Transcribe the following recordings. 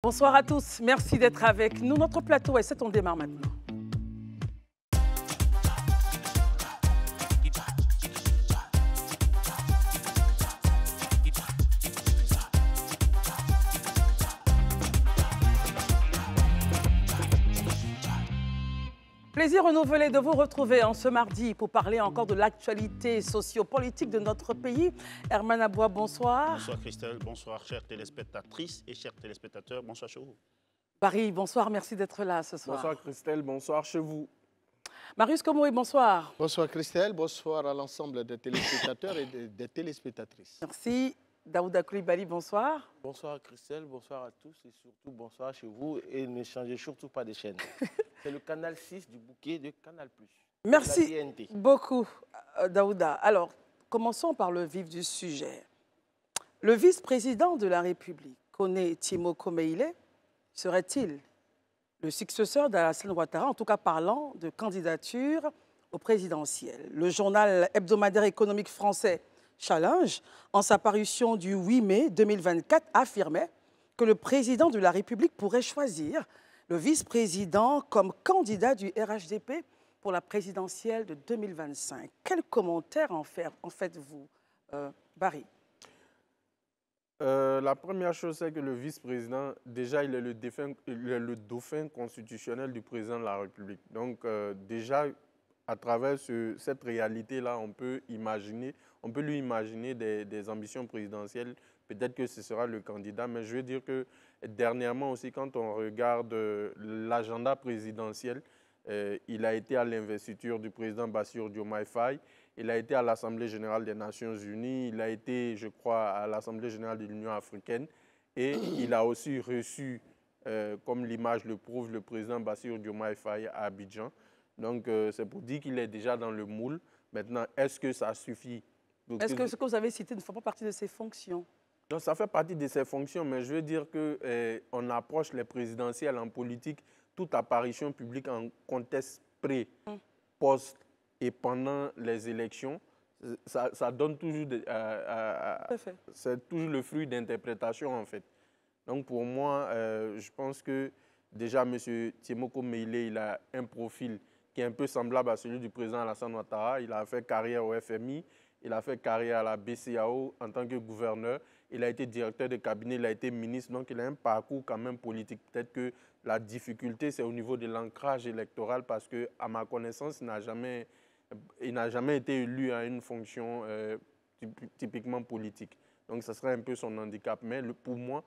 Bonsoir à tous, merci d'être avec nous. Notre plateau est 7, on démarre maintenant. Plaisir renouvelé de vous retrouver en ce mardi pour parler encore de l'actualité sociopolitique de notre pays. Herman Aboua, bonsoir. Bonsoir Christelle, bonsoir chères téléspectatrices et chers téléspectateurs, bonsoir chez vous. Barry, bonsoir, merci d'être là ce soir. Bonsoir Christelle, bonsoir chez vous. Marius Komoé, bonsoir. Bonsoir Christelle, bonsoir à l'ensemble des téléspectateurs et des téléspectatrices. Merci. Daouda Koulibaly, bonsoir. Bonsoir Christelle, bonsoir à tous et surtout bonsoir chez vous et ne changez surtout pas de chaîne. C'est le canal 6 du bouquet de Canal+. Merci beaucoup Daouda. Alors, commençons par le vif du sujet. Le vice-président de la République, Koné Timoko Meïlé, serait-il le successeur d'Alassane Ouattara, en tout cas parlant de candidature au présidentiel? Le journal hebdomadaire économique français Challenge, en sa parution du 8 mai 2024, affirmait que le président de la République pourrait choisir le vice-président comme candidat du RHDP pour la présidentielle de 2025. Quel commentaire en faites-vous, Barry? La première chose, c'est que le vice-président, déjà, il est le dauphin constitutionnel du président de la République. Donc, déjà, à travers cette réalité-là, on peut lui imaginer des ambitions présidentielles. Peut-être que ce sera le candidat, mais je veux dire que dernièrement aussi, quand on regarde l'agenda présidentiel, il a été à l'investiture du président Bassirou Diomaye Faye, il a été à l'Assemblée générale des Nations unies, il a été, je crois, à l'Assemblée générale de l'Union africaine et il a aussi reçu, comme l'image le prouve, le président Bassirou Diomaye Faye à Abidjan. Donc, c'est pour dire qu'il est déjà dans le moule. Maintenant, est-ce que ça suffit? Est-ce que ce que vous avez cité ne fait pas partie de ses fonctions? Non, ça fait partie de ses fonctions, mais je veux dire qu'on approche les présidentielles en politique, toute apparition publique en contexte pré, post et pendant les élections, ça donne toujours, c'est toujours le fruit d'interprétation en fait. Donc pour moi, je pense que déjà M. Timoko Meïlé, il a un profil qui est un peu semblable à celui du président Alassane Ouattara. Il a fait carrière au FMI, il a fait carrière à la BCAO en tant que gouverneur. Il a été directeur de cabinet, il a été ministre, donc il a un parcours quand même politique. Peut-être que la difficulté, c'est au niveau de l'ancrage électoral parce qu'à ma connaissance, il n'a jamais été élu à une fonction typiquement politique. Donc, ce serait un peu son handicap. Mais pour moi,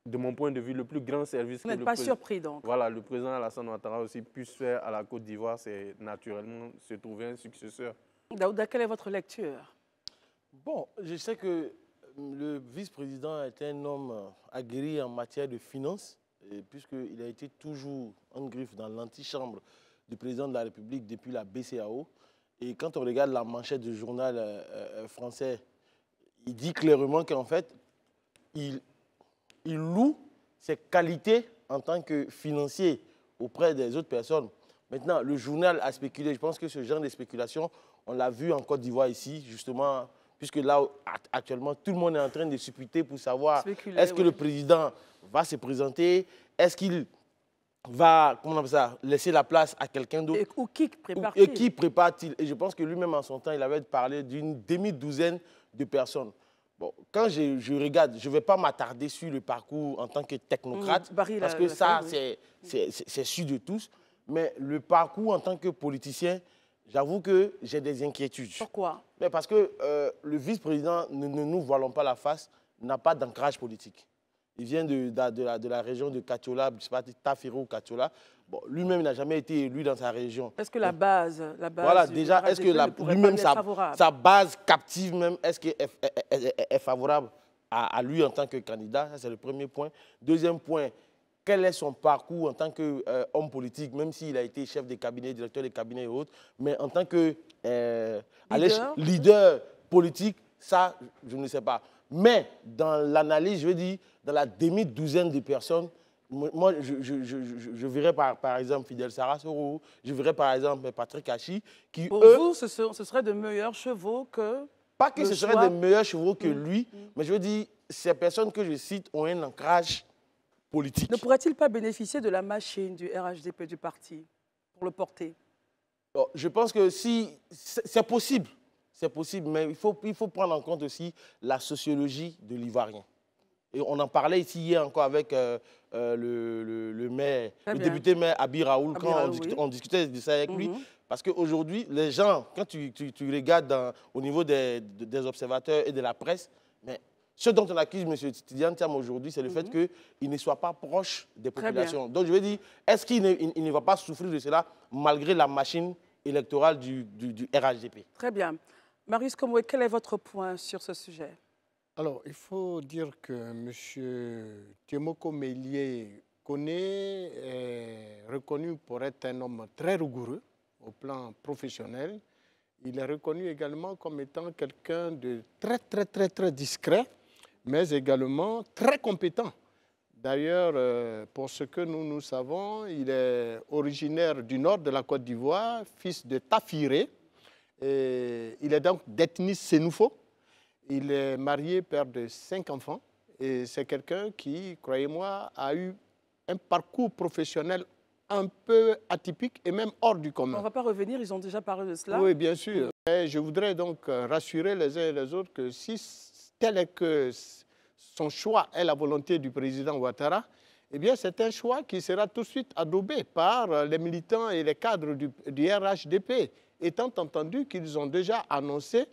de mon point de vue, le plus grand service que le président Alassane Ouattara aussi puisse faire à la Côte d'Ivoire, c'est naturellement se trouver un successeur. Daouda, quelle est votre lecture? Bon, je sais que le vice-président est un homme aguerri en matière de finances, puisqu'il a été toujours en griffe dans l'antichambre du président de la République depuis la BCAO. Et quand on regarde la manchette du journal français, il dit clairement qu'en fait, il loue ses qualités en tant que financier auprès des autres personnes. Maintenant, le journal a spéculé. Je pense que ce genre de spéculation, on l'a vu en Côte d'Ivoire ici, justement, puisque là, actuellement, tout le monde est en train de supputer pour savoir est-ce que le président va se présenter, est-ce qu'il va, comment on appelle ça, laisser la place à quelqu'un d'autre. Ou qui prépare-t-il? Et qui prépare-t-il? Et je pense que lui-même, en son temps, il avait parlé d'une demi-douzaine de personnes. Bon, quand je regarde, je ne vais pas m'attarder sur le parcours en tant que technocrate, parce que ça, c'est sûr de tous. Mais le parcours en tant que politicien, j'avoue que j'ai des inquiétudes. Pourquoi? Mais parce que le vice-président, ne nous voilons pas la face, n'a pas d'ancrage politique. Il vient de la région de Katiola, je ne sais pas, Tafiro ou Katiola. Bon, lui-même n'a jamais été élu dans sa région. Est-ce que la base voilà, déjà, est-ce que lui-même, sa base captive même, est-ce qu'elle est favorable à lui en tant que candidat? Ça, c'est le premier point. Deuxième point, quel est son parcours en tant qu'homme politique, même s'il a été chef de cabinet, directeur de cabinet et autres, mais en tant que leader politique, ça, je ne sais pas. Mais dans l'analyse, je veux dire, dans la demi-douzaine de personnes, moi, je verrais par exemple Fidel Sarasoro, je verrais par exemple Patrick Hachi, qui pour vous, ce serait de meilleurs chevaux que... Pas que ce serait de meilleurs chevaux que lui, mais je veux dire, ces personnes que je cite ont un ancrage politique. Ne pourrait-il pas bénéficier de la machine du RHDP du parti pour le porter? Bon, je pense que si c'est possible, mais il faut prendre en compte aussi la sociologie de l'Ivoirien. Et on en parlait ici hier encore avec le maire, le député maire Abi Raoul, quand on discutait de ça avec lui. Parce qu'aujourd'hui, les gens, quand tu regardes au niveau des observateurs et de la presse, mais ce dont on accuse M. Tidiane Thiam aujourd'hui, c'est le fait qu'il ne soit pas proche des populations. Donc je veux dire, est-ce qu'il ne va pas souffrir de cela malgré la machine électorale du RHDP? Très bien. Marius Komoué, quel est votre point sur ce sujet? Alors, il faut dire que M. Tiemoko Meïlie Koné est reconnu pour être un homme très rigoureux au plan professionnel. Il est reconnu également comme étant quelqu'un de très discret, mais également très compétent. D'ailleurs, pour ce que nous savons, il est originaire du nord de la Côte d'Ivoire, fils de Tafiré. Et il est donc d'ethnie Sénoufo. Il est marié, père de 5 enfants. Et c'est quelqu'un qui, croyez-moi, a eu un parcours professionnel un peu atypique et même hors du commun. On ne va pas revenir, ils ont déjà parlé de cela. Oui, bien sûr. Et je voudrais donc rassurer les uns et les autres que si tel est que son choix est la volonté du président Ouattara, eh bien c'est un choix qui sera tout de suite adobé par les militants et les cadres du RHDP, étant entendu qu'ils ont déjà annoncé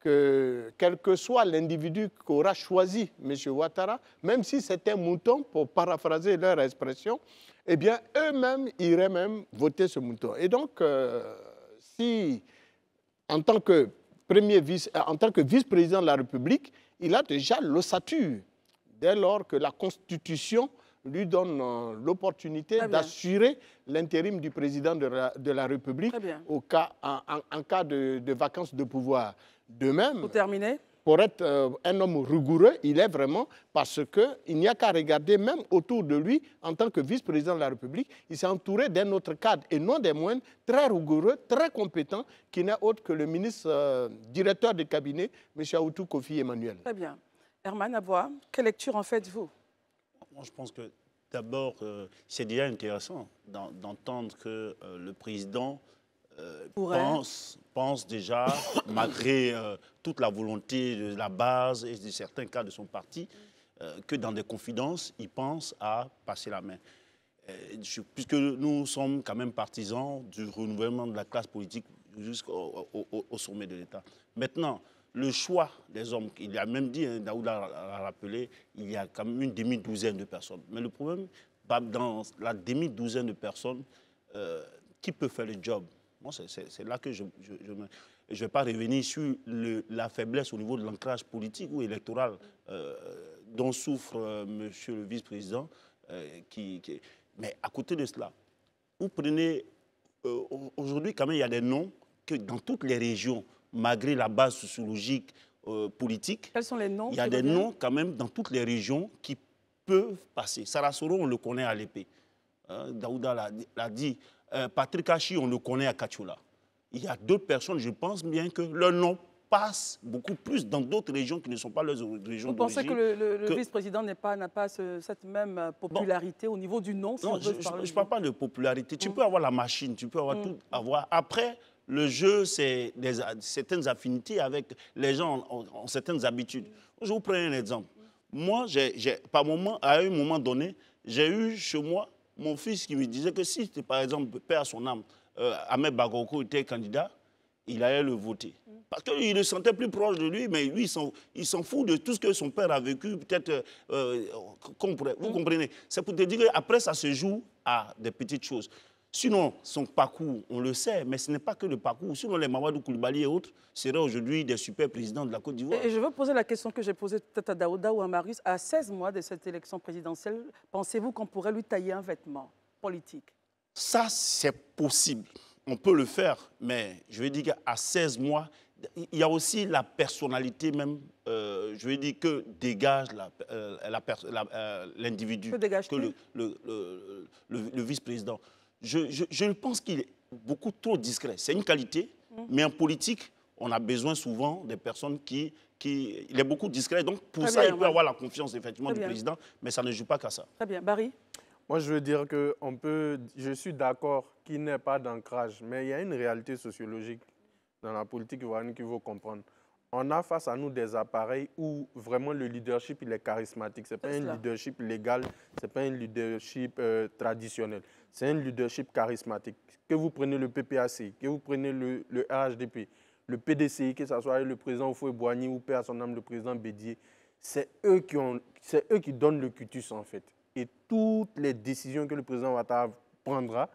que quel que soit l'individu qu'aura choisi M. Ouattara, même si c'est un mouton, pour paraphraser leur expression, eh bien, eux-mêmes iraient même voter ce mouton. Et donc, si, en tant que vice-président de la République, il a déjà l'ossature, dès lors que la Constitution lui donne l'opportunité d'assurer l'intérim du président de la République en cas de vacances de pouvoir. De même, pour terminer, pour être un homme rigoureux, il est vraiment parce qu'il n'y a qu'à regarder même autour de lui, en tant que vice-président de la République, il s'est entouré d'un autre cadre, et non des moindres, très rigoureux, très compétent, qui n'est autre que le ministre directeur de cabinet, M. Aoutou Kofi Emmanuel. Très bien. Herman Aboua, quelle lecture en faites-vous? Moi, je pense que d'abord, c'est déjà intéressant d'entendre que le président pense déjà, malgré toute la volonté de la base et de certains cas de son parti, que dans des confidences, il pense à passer la main. Puisque nous sommes quand même partisans du renouvellement de la classe politique jusqu'au sommet de l'État. Maintenant, le choix des hommes, il a même dit, Daouda l'a rappelé, il y a quand même une demi-douzaine de personnes. Mais le problème, dans la demi-douzaine de personnes, qui peut faire le job? Moi, c'est là que je ne vais pas revenir sur la faiblesse au niveau de l'ancrage politique ou électoral dont souffre monsieur le vice-président. Mais à côté de cela, vous prenez... aujourd'hui, quand même, il y a des noms que dans toutes les régions, malgré la base sociologique, politique... Quels sont les noms? Il y a des noms, quand même, dans toutes les régions qui peuvent passer. Sarah Soro, on le connaît à l'épée. Daouda l'a dit. Patrick Hachi, on le connaît à Kachula. Il y a d'autres personnes, je pense bien que leur nom passe beaucoup plus dans d'autres régions qui ne sont pas leurs régions d'origine. Vous pensez que le vice-président n'a pas cette même popularité au niveau du nom? Non, je ne parle pas de popularité. Tu peux avoir la machine, tu peux avoir tout avoir. Après, le jeu, c'est certaines affinités avec les gens ont certaines habitudes. Je vous prends un exemple. Moi, à un moment donné, j'ai eu chez moi mon fils qui me disait que si, par exemple, père à son âme, Ahmed Bagoko était candidat, il allait le voter. Parce qu'il le sentait plus proche de lui, mais lui, il s'en fout de tout ce que son père a vécu, peut-être, vous comprenez. C'est pour te dire qu'après, ça se joue à des petites choses. Sinon, son parcours, on le sait, mais ce n'est pas que le parcours. Sinon, les Mamadou Koulibaly et autres seraient aujourd'hui des super présidents de la Côte d'Ivoire. Et je veux poser la question que j'ai posée peut-être à Daouda ou à Marius. À 16 mois de cette élection présidentielle, pensez-vous qu'on pourrait lui tailler un vêtement politique? Ça, c'est possible. On peut le faire, mais je veux dire qu'à 16 mois, il y a aussi la personnalité même, je veux dire, que dégage l'individu. Que dégage-t-il? Le vice-président. Je pense qu'il est beaucoup trop discret. C'est une qualité, mais en politique, on a besoin souvent des personnes qui il est beaucoup discret. Donc, pour Très ça, bien, il peut avoir la confiance, effectivement, du bien. président, mais ça ne joue pas qu'à ça. Très bien. Barry? Moi, je veux dire que je suis d'accord qu'il n'y ait pas d'ancrage, mais il y a une réalité sociologique dans la politique ivoirienne qu'il faut comprendre. On a face à nous des appareils où vraiment le leadership il est charismatique. Ce n'est pas un leadership légal, ce n'est pas un leadership traditionnel. C'est un leadership charismatique. Que vous prenez le PPAC, que vous prenez le RHDP, le PDCI, que ce soit le président Houphouët-Boigny ou père à son âme le président Bédié, c'est eux qui donnent le cutus en fait. Et toutes les décisions que le président Ouattara prendra,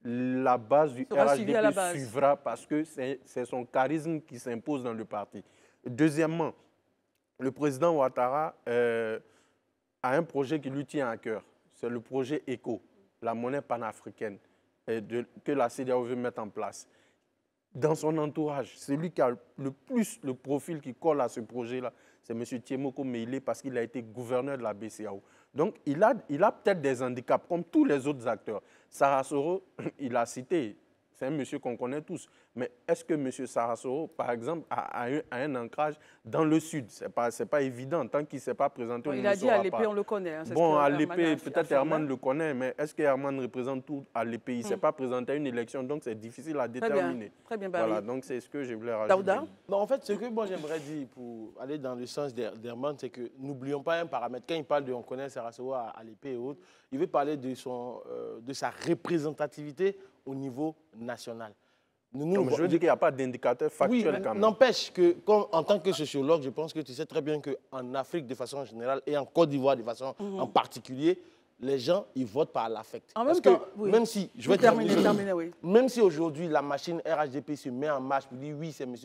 la base du RHDP suivra parce que c'est son charisme qui s'impose dans le parti. Deuxièmement, le président Ouattara a un projet qui lui tient à cœur. C'est le projet ECO, la monnaie panafricaine que la CEDEAO veut mettre en place. Dans son entourage, celui qui a le plus le profil qui colle à ce projet-là, c'est M. Tiemoko Meïlé parce qu'il a été gouverneur de la BCEAO. Donc, il a peut-être des handicaps, comme tous les autres acteurs. Sarasoro, il a cité, c'est un monsieur qu'on connaît tous. Mais est-ce que M. Sarasoro, par exemple, a un ancrage dans le Sud? Ce n'est pas évident. Tant qu'il ne s'est pas présenté, on ne le saura pas. Il a dit à l'épée, on le connaît. Hein, bon, à l'épée, peut-être Herman le connaît, mais est-ce que Herman représente tout à l'épée? Il ne s'est pas présenté à une élection, donc c'est difficile à déterminer. Très bien, Barry. Voilà, donc c'est ce que je voulais rajouter. Daouda? Non, en fait, ce que moi j'aimerais dire pour aller dans le sens d'Herman, c'est que n'oublions pas un paramètre. Quand il parle de on connaît Sarasoro à l'épée et autres, il veut parler de sa représentativité au niveau national. Je veux dire qu'il n'y a pas d'indicateur factuel quand même. N'empêche que, en tant que sociologue, je pense que tu sais très bien qu'en Afrique de façon générale et en Côte d'Ivoire de façon en particulier, les gens, ils votent par l'affect. En même temps, même si, je vais terminer, oui. Même si aujourd'hui la machine RHDP se met en marche pour dire oui, c'est M.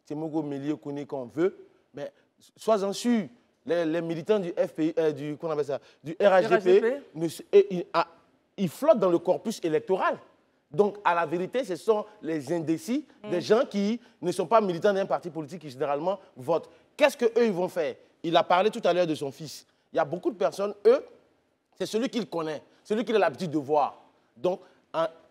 Tiemoko Meïlé qu'on veut, mais sois-en sûr, les militants du FPI, du RHDP, ils flottent dans le corpus électoral. Donc, à la vérité, ce sont les indécis, des gens qui ne sont pas militants d'un parti politique qui généralement votent. Qu'est-ce qu'eux, ils vont faire? Il a parlé tout à l'heure de son fils. Il y a beaucoup de personnes, eux, c'est celui qu'il connaît, celui qu'il a l'habitude de voir. Donc,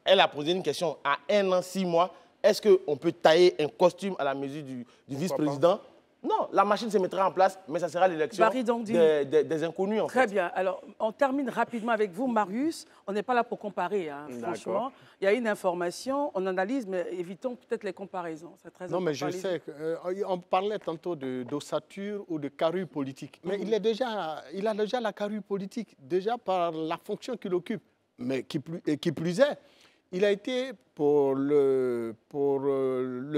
elle a posé une question à 1 an, 6 mois. Est-ce qu'on peut tailler un costume à la mesure du vice-président? Non, la machine se mettra en place, mais ça sera l'élection des inconnus. Très bien. Alors, on termine rapidement avec vous, Marius. On n'est pas là pour comparer, hein, franchement. Il y a une information, on analyse, mais évitons peut-être les comparaisons. C'est très important. Non, mais je sais qu'on parlait tantôt d'ossature ou de carrure politique. Mais il a déjà la carrure politique, déjà par la fonction qu'il occupe. Mais qui plus est, il a été, pour le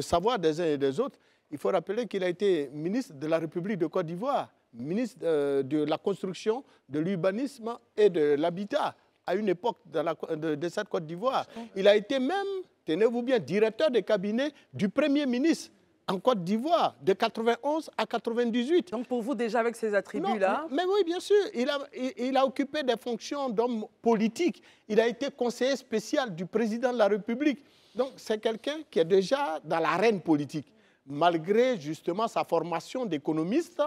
savoir des uns et des autres, il faut rappeler qu'il a été ministre de la République de Côte d'Ivoire, ministre de la construction, de l'urbanisme et de l'habitat à une époque de cette Côte d'Ivoire. Il a été même, tenez-vous bien, directeur de cabinet du Premier ministre en Côte d'Ivoire de 91 à 98. Donc pour vous, déjà avec ces attributs-là... Mais oui, bien sûr. Il a occupé des fonctions d'homme politique. Il a été conseiller spécial du président de la République. Donc c'est quelqu'un qui est déjà dans l'arène politique, malgré justement sa formation d'économiste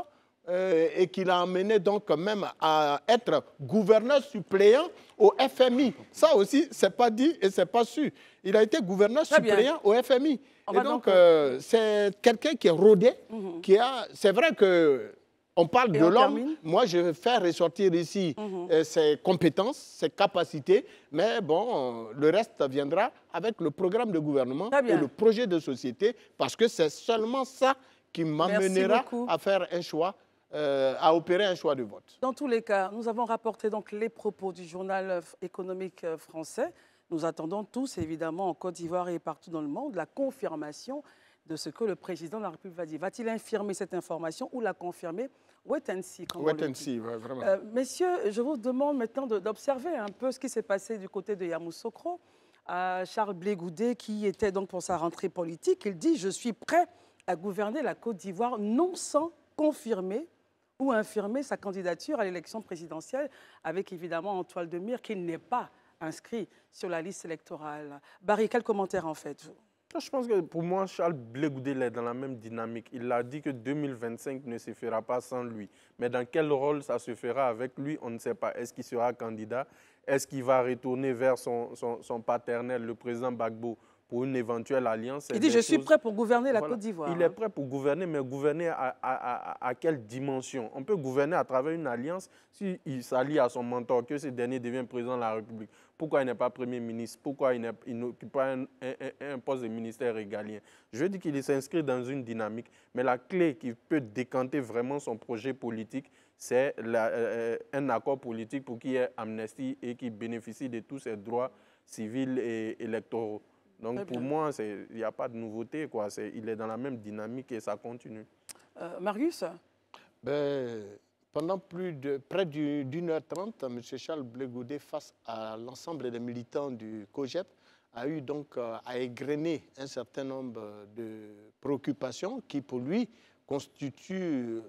et qu'il a amené donc même à être gouverneur suppléant au FMI. Ça aussi, ce n'est pas dit et ce n'est pas su. Il a été gouverneur suppléant au FMI. Et donc, c'est quelqu'un qui est rodé, c'est vrai qu'on parle de l'homme. Moi, je vais faire ressortir ici ses compétences, ses capacités, mais bon, le reste viendra avec le programme de gouvernement et le projet de société, parce que c'est seulement ça qui m'amènera à faire un choix, à opérer un choix de vote. Dans tous les cas, nous avons rapporté donc les propos du journal économique français. Nous attendons tous, évidemment, en Côte d'Ivoire et partout dans le monde, la confirmation de ce que le président de la République va dire. Va-t-il infirmer cette information ou la confirmer? Wait and see. Wait and see, vraiment. Messieurs, je vous demande maintenant d'observer un peu ce qui s'est passé du côté de Yamoussoukro. Charles Blé Goudé, qui était donc pour sa rentrée politique, il dit « Je suis prêt à gouverner la Côte d'Ivoire, non sans confirmer ou infirmer sa candidature à l'élection présidentielle, avec évidemment en toile de mire qu'il n'est pas inscrit sur la liste électorale. » Barry, quel commentaire en faites-vous? Je pense que pour moi, Charles Blé Goudé est dans la même dynamique. Il a dit que 2025 ne se fera pas sans lui. Mais dans quel rôle ça se fera avec lui, on ne sait pas. Est-ce qu'il sera candidat? Est-ce qu'il va retourner vers son paternel, le président Gbagbo, pour une éventuelle alliance. Il dit, je suis prêt pour gouverner la Côte d'Ivoire. Il est prêt pour gouverner, mais gouverner à quelle dimension? On peut gouverner à travers une alliance s'il s'allie à son mentor, que ce dernier devient président de la République. Pourquoi il n'est pas Premier ministre? Pourquoi il n'occupe pas un poste de ministère régalien? Je dis qu'il s'inscrit dans une dynamique, mais la clé qui peut décanter vraiment son projet politique, c'est un accord politique pour qu'il y ait amnistie et qu'il bénéficie de tous ses droits civils et électoraux. Donc pour moi, il n'y a pas de nouveauté, quoi. Il est dans la même dynamique et ça continue. Marius? Pendant près d'1h30, M. Charles Blé Goudé, face à l'ensemble des militants du COJEP, a eu donc à égrener un certain nombre de préoccupations qui, pour lui, constituent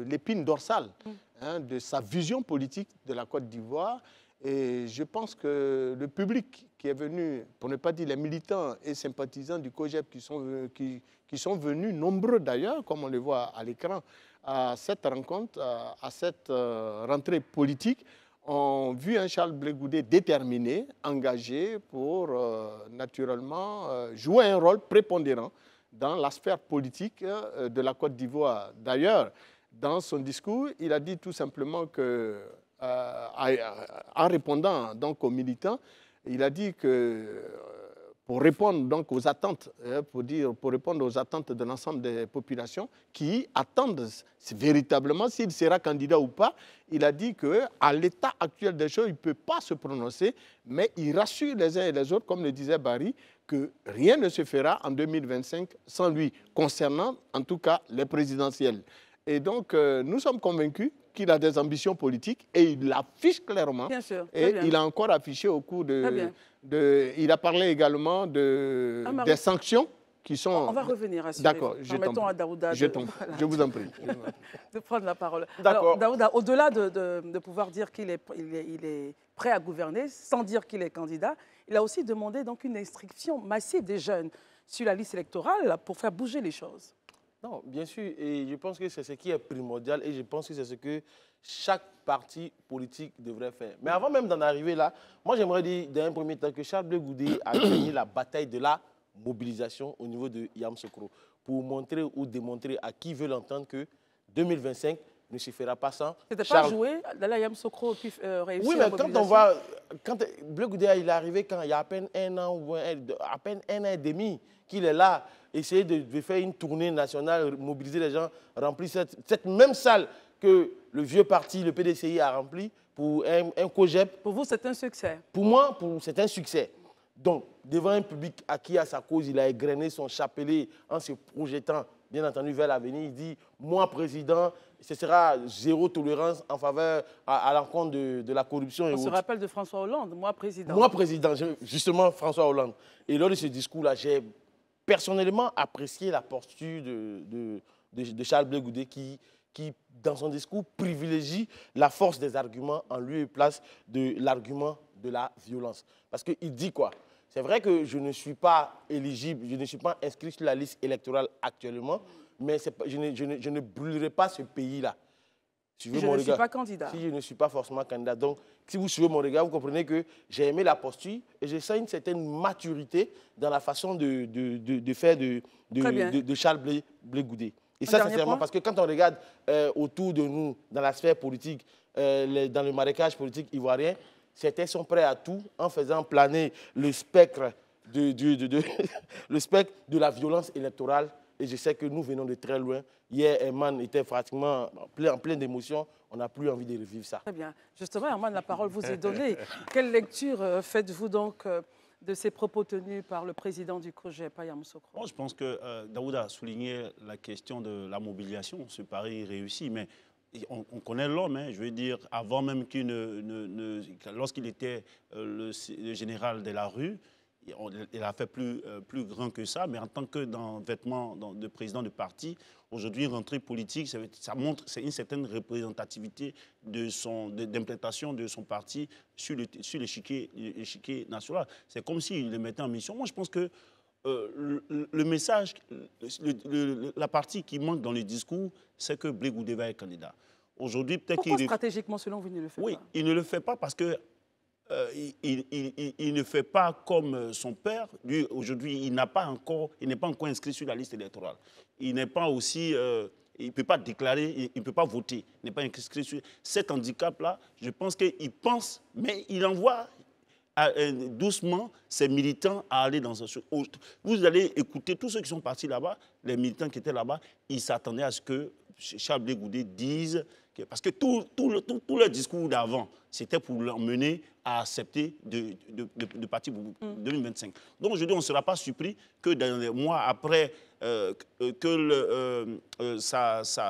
l'épine dorsale de sa vision politique de la Côte d'Ivoire. Et je pense que le public qui est venu, pour ne pas dire les militants et sympathisants du COJEP qui sont venus, nombreux d'ailleurs, comme on le voit à l'écran, à cette rencontre, à cette rentrée politique, ont vu un Charles Blé Goudé déterminé, engagé pour naturellement jouer un rôle prépondérant dans la sphère politique de la Côte d'Ivoire. D'ailleurs, dans son discours, il a dit tout simplement que en répondant donc aux militants, il a dit que pour répondre donc aux attentes, pour répondre aux attentes de l'ensemble des populations qui attendent véritablement s'il sera candidat ou pas, il a dit qu'à l'état actuel des choses, il ne peut pas se prononcer, mais il rassure les uns et les autres, comme le disait Barry, que rien ne se fera en 2025 sans lui, concernant en tout cas les présidentielles. Et donc, nous sommes convaincus qu'il a des ambitions politiques et il l'affiche clairement. Bien sûr, et bien. il a encore affiché au cours il a parlé également des sanctions qui sont... On va revenir à ce D'accord, permettons à Daouda je vous en prie. de prendre la parole. D'accord. Alors, Daouda, au-delà de pouvoir dire qu'il est prêt à gouverner, sans dire qu'il est candidat, il a aussi demandé donc une inscription massive des jeunes sur la liste électorale pour faire bouger les choses. Non, bien sûr, et je pense que c'est ce qui est primordial et je pense que c'est ce que chaque parti politique devrait faire. Mais avant même d'en arriver là, moi j'aimerais dire dans un premier temps que Charles Blé Goudé a gagné la bataille de la mobilisation au niveau de Yamoussoukro pour montrer ou démontrer à qui veut l'entendre que 2025 ne se fera pas sans C'était pas joué dans Yamoussoukro qui réussit oui, la mais mobilisation. quand Blé Goudé il est arrivé quand il y a à peine un an ou à peine un an et demi qu'il est là, essayer de faire une tournée nationale, mobiliser les gens, remplir cette même salle que le vieux parti, le PDCI, a rempli pour un COJEP. Pour vous, c'est un succès? Pour moi, c'est un succès. Donc, devant un public à qui, à sa cause, il a égrené son chapelet en se projetant, bien entendu, vers l'avenir. Il dit, moi, président, ce sera zéro tolérance en faveur à l'encontre de la corruption. On se rappelle de François Hollande, moi, président. Moi, président, justement, François Hollande. Et lors de ce discours-là, j'ai personnellement apprécié la posture de Charles Blé Goudé qui, dans son discours, privilégie la force des arguments en lieu et place de l'argument de la violence. Parce qu'il dit quoi? C'est vrai que je ne suis pas éligible, je ne suis pas inscrit sur la liste électorale actuellement, mais je ne brûlerai pas ce pays-là. Si je ne suis pas candidat. Si je ne suis pas forcément candidat. Donc, si vous suivez mon regard, vous comprenez que j'ai aimé la posture et je sens une certaine maturité dans la façon de faire de Charles Blé Goudé. Et ça, sincèrement, parce que quand on regarde autour de nous, dans la sphère politique, dans le marécage politique ivoirien, certains sont prêts à tout en faisant planer le spectre le spectre de la violence électorale. Et je sais que nous venons de très loin. Hier, Herman était pratiquement en pleine d'émotions. On n'a plus envie de revivre ça. Très bien. Justement, Herman, la parole vous est donnée. Quelle lecture faites-vous donc de ces propos tenus par le président du COJEP, Yamoussoukro? Bon, je pense que Daouda a souligné la question de la mobilisation. Ce pari réussi, mais on connaît l'homme, hein, je veux dire, avant même qu'il lorsqu'il était le général de la rue, il a fait plus grand que ça, mais en tant que dans vêtements de président de parti, aujourd'hui, rentrée politique, ça montre une certaine représentativité d'implantation de son parti sur l'échiquier national. C'est comme s'il le mettait en mission. Moi, je pense que le message, la partie qui manque dans le discours, c'est que Blé Goudé va être candidat. Aujourd'hui, peut-être pourquoi stratégiquement, selon vous, il ne le fait pas? Oui, il ne le fait pas parce que il ne fait pas comme son père. Lui, aujourd'hui, il n'est pas encore inscrit sur la liste électorale. Il n'est pas aussi... il ne peut pas déclarer, il ne peut pas voter. Il n'est pas inscrit sur cet handicap-là. Je pense qu'il pense, mais il envoie doucement ses militants à aller dans un... Vous allez écouter tous ceux qui sont partis là-bas, les militants qui étaient là-bas, ils s'attendaient à ce que Charles Blé Goudé dise... Parce que tout le discours d'avant, c'était pour l'emmener à accepter de partir pour 2025. Donc aujourd'hui, on ne sera pas surpris que dans les mois après que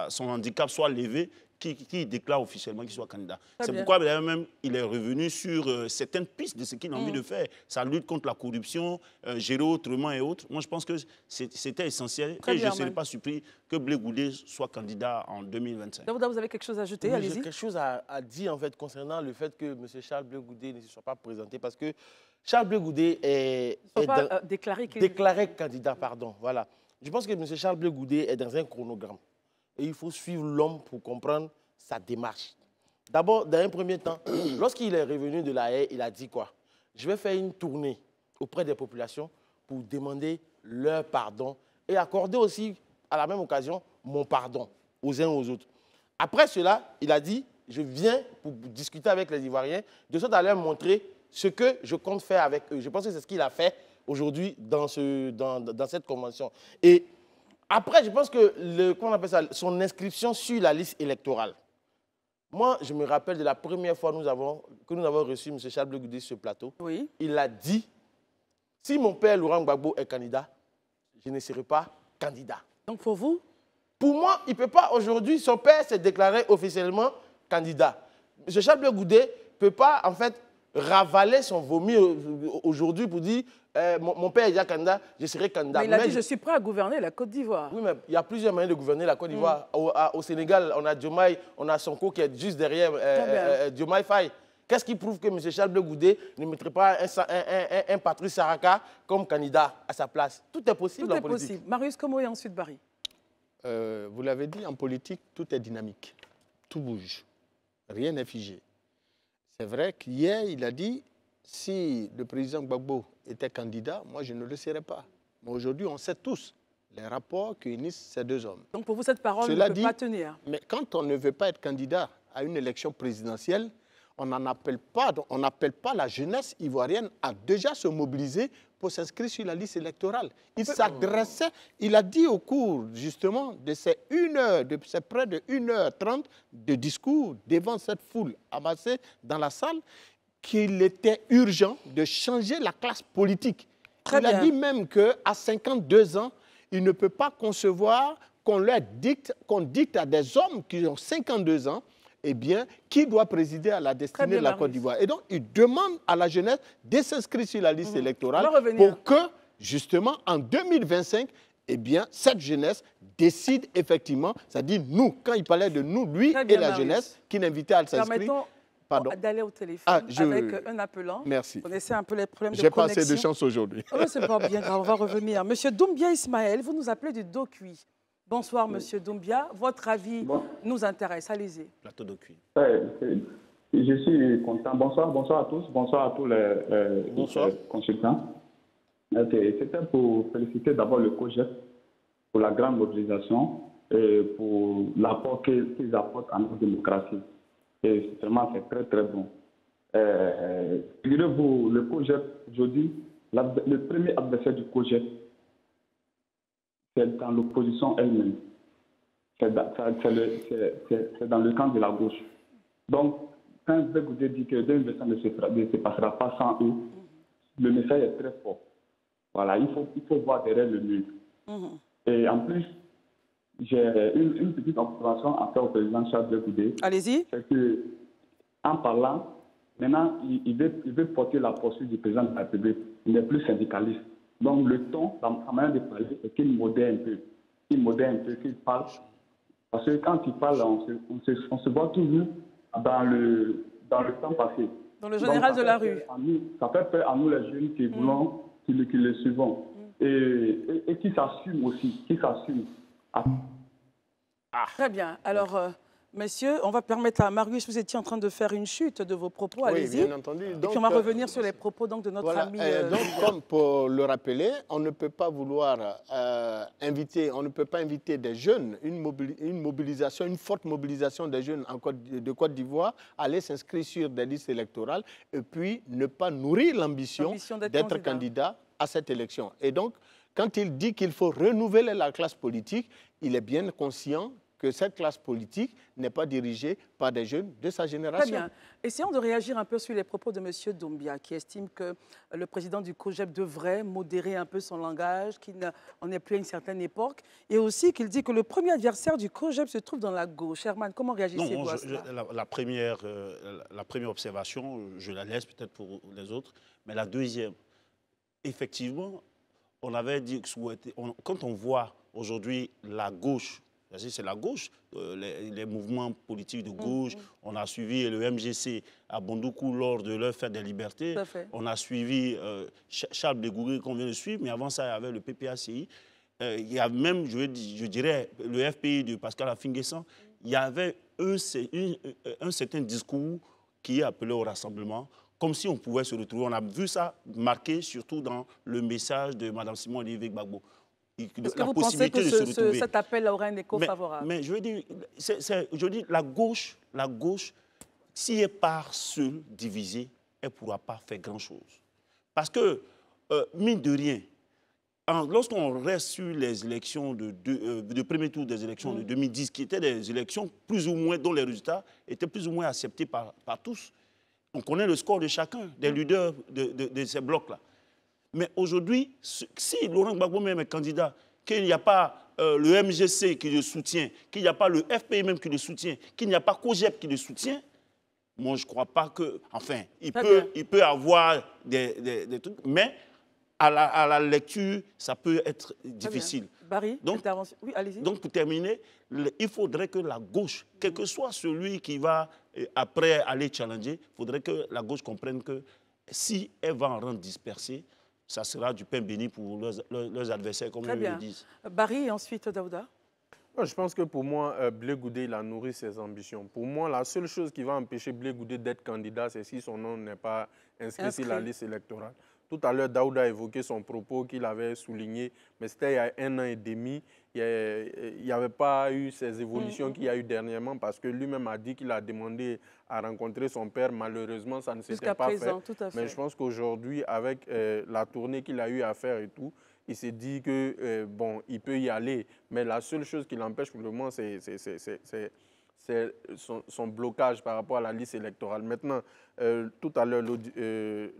son handicap soit levé, qui déclare officiellement qu'il soit candidat. C'est pourquoi même il est revenu sur certaines pistes de ce qu'il a envie de faire. Sa lutte contre la corruption, gérer autrement et autres. Moi, je pense que c'était essentiel. Et je ne serais pas surpris que Blé Goudé soit candidat en 2025. Daouda, vous avez quelque chose à ajouter? Allez-y. J'ai quelque chose à dire en fait, concernant le fait que M. Charles Blé Goudé ne se soit pas présenté. Parce que Charles Blé Goudé est déclaré candidat. Voilà. Je pense que M. Charles Blé Goudé est dans un chronogramme. Et il faut suivre l'homme pour comprendre sa démarche. D'abord, dans un premier temps, lorsqu'il est revenu de la haie, il a dit quoi? Je vais faire une tournée auprès des populations pour demander leur pardon et accorder aussi, à la même occasion, mon pardon aux uns aux autres. Après cela, il a dit, je viens pour discuter avec les Ivoiriens, de sorte à leur montrer ce que je compte faire avec eux. Je pense que c'est ce qu'il a fait aujourd'hui dans cette convention. Et après, je pense que son inscription sur la liste électorale. Moi, je me rappelle de la première fois que nous avons reçu M. Charles Blé Goudé sur ce plateau. Oui. Il a dit, si mon père Laurent Gbagbo est candidat, je ne serai pas candidat. Donc pour vous? Pour moi, il ne peut pas aujourd'hui, son père s'est déclaré officiellement candidat. M. Charles Blé Goudé ne peut pas, en fait, ravaler son vomi aujourd'hui pour dire mon père est déjà candidat, je serai candidat. Mais il a dit je suis prêt à gouverner la Côte d'Ivoire. Oui, mais il y a plusieurs moyens de gouverner la Côte d'Ivoire. Au Sénégal, on a Diomaye, on a Sonko qui est juste derrière Diomaye Faye. Qu'est-ce qui prouve que M. Charles Blé Goudé ne mettrait pas un Patrice Saraka comme candidat à sa place? Tout est possible en politique. Tout est possible. Marius Como et ensuite Barry. Vous l'avez dit, en politique, tout est dynamique. Tout bouge. Rien n'est figé. C'est vrai qu'hier, il a dit, si le président Gbagbo était candidat, moi, je ne le serais pas. Mais aujourd'hui, on sait tous les rapports qui unissent ces deux hommes. Donc pour vous, cette parole ne peut pas tenir. Mais quand on ne veut pas être candidat à une élection présidentielle, on n'appelle pas la jeunesse ivoirienne à déjà se mobiliser pour s'inscrire sur la liste électorale. Il s'adressait, il a dit au cours justement de ces près de 1h30 de discours devant cette foule amassée dans la salle, qu'il était urgent de changer la classe politique. Il a dit même qu'à 52 ans, il ne peut pas concevoir qu'on dicte à des hommes qui ont 52 ans, eh bien, qui doit présider à la destinée de la Côte d'Ivoire. Et donc, il demande à la jeunesse de s'inscrire sur la liste électorale pour que, justement, en 2025, eh bien, cette jeunesse décide effectivement, c'est-à-dire nous, quand il parlait de nous, lui et la jeunesse, qui l'invitait à s'inscrire. D'aller au téléphone avec un appelant. Merci. Vous connaissez un peu les problèmes de connexion. J'ai pas assez de chance aujourd'hui. Oh, c'est pas bien, on va revenir. Monsieur Doumbia Ismaël, vous nous appelez du Dokuy. Bonsoir, Monsieur Doumbia. Votre avis nous intéresse. Allez-y. Plateau Dokuy. Je suis content. Bonsoir à tous. Bonsoir à tous les consultants. C'était pour féliciter d'abord le COJEP pour la grande mobilisation et pour l'apport qu'ils apportent à notre démocratie. Et vraiment, c'est très, très bon. Figurez-vous, le COJEP, aujourd'hui, le premier adversaire du COJEP, c'est dans l'opposition elle-même. C'est dans le camp de la gauche. Donc, quand Blé Goudé dit que 2025 ne se passera pas sans eux, le message est très fort. Voilà, il faut voir derrière le mur. Et en plus, j'ai une petite observation à faire au président Charles Blé Goudé. Allez-y. C'est qu'en parlant, maintenant, il veut porter la posture du président de la République. Il n'est plus syndicaliste. Donc, le ton, sa manière de parler, c'est qu'il modère un peu. Qu'il parle. Parce que quand il parle, on se voit toujours dans le temps passé. Dans le général de la rue. Ça fait peur à nous, les jeunes qui voulons, qui le suivons. Et qui s'assument aussi. Très bien. Alors, Messieurs, on va permettre à Marius, vous étiez en train de faire une chute de vos propos, allez-y. Oui, bien entendu. Et puis on va revenir sur les propos donc, de notre ami. Donc, comme pour le rappeler, on ne peut pas vouloir on ne peut pas inviter des jeunes, une forte mobilisation des jeunes de Côte d'Ivoire, aller s'inscrire sur des listes électorales et puis ne pas nourrir l'ambition d'être candidat à cette élection. Et donc, quand il dit qu'il faut renouveler la classe politique, il est bien conscient que cette classe politique n'est pas dirigée par des jeunes de sa génération. Très bien. Essayons de réagir un peu sur les propos de M. Doumbia, qui estime que le président du COJEP devrait modérer un peu son langage, qu'il n'en est plus à une certaine époque, et aussi qu'il dit que le premier adversaire du COJEP se trouve dans la gauche. Herman, comment réagissez-vous à cela? La première observation, je la laisse peut-être pour les autres, mais la deuxième, effectivement, on avait dit que quand on voit aujourd'hui la gauche, c'est la gauche, les mouvements politiques de gauche. On a suivi le MGC à Bondoukou lors de leur fête des libertés. On a suivi Charles Blé Gouré qu'on vient de suivre, mais avant ça, il y avait le PPACI. Il y a même, je dirais, le FPI de Pascal Affi-N'Guessan. Il y avait un certain discours qui est appelé au rassemblement, comme si on pouvait se retrouver. On a vu ça marqué surtout dans le message de Mme Simone Olivier Gbagbo. Est-ce que vous pensez que cet appel aurait un écho favorable? Mais je veux dire, la gauche, si elle part seule, divisée, elle ne pourra pas faire grand-chose. Parce que, mine de rien, lorsqu'on reste sur les élections de premier tour des élections de 2010, qui étaient des élections plus ou moins, dont les résultats étaient plus ou moins acceptés par tous, on connaît le score de chacun, des leaders de ces blocs-là. Mais aujourd'hui, si Laurent Gbagbo même est candidat, qu'il n'y a pas le MGC qui le soutient, qu'il n'y a pas le FPI même qui le soutient, qu'il n'y a pas COJEP qui le soutient, moi, je ne crois pas que... Enfin, il peut avoir des trucs, mais à la lecture, ça peut être difficile. Barry, intervention. Oui, allez-y. Donc, pour terminer, il faudrait que la gauche, quel que soit celui qui va après aller challenger, il faudrait que la gauche comprenne que si elle va en rendre dispersée, ça sera du pain béni pour leurs adversaires, comme ils le disent. Barry et ensuite Daouda. Je pense que pour moi, Blé Goudé, il a nourri ses ambitions. Pour moi, la seule chose qui va empêcher Blé Goudé d'être candidat, c'est si son nom n'est pas inscrit sur la liste électorale. Tout à l'heure, Daouda a évoqué son propos qu'il avait souligné, mais c'était il y a 1 an et demi. Il n'y avait pas eu ces évolutions qu'il y a eu dernièrement parce que lui-même a dit qu'il a demandé à rencontrer son père. Malheureusement, ça ne s'était pas fait. Mais je pense qu'aujourd'hui, avec la tournée qu'il a eu à faire et tout, il s'est dit que bon, il peut y aller. Mais la seule chose qui l'empêche pour le moment, c'est son blocage par rapport à la liste électorale. Maintenant, tout à l'heure,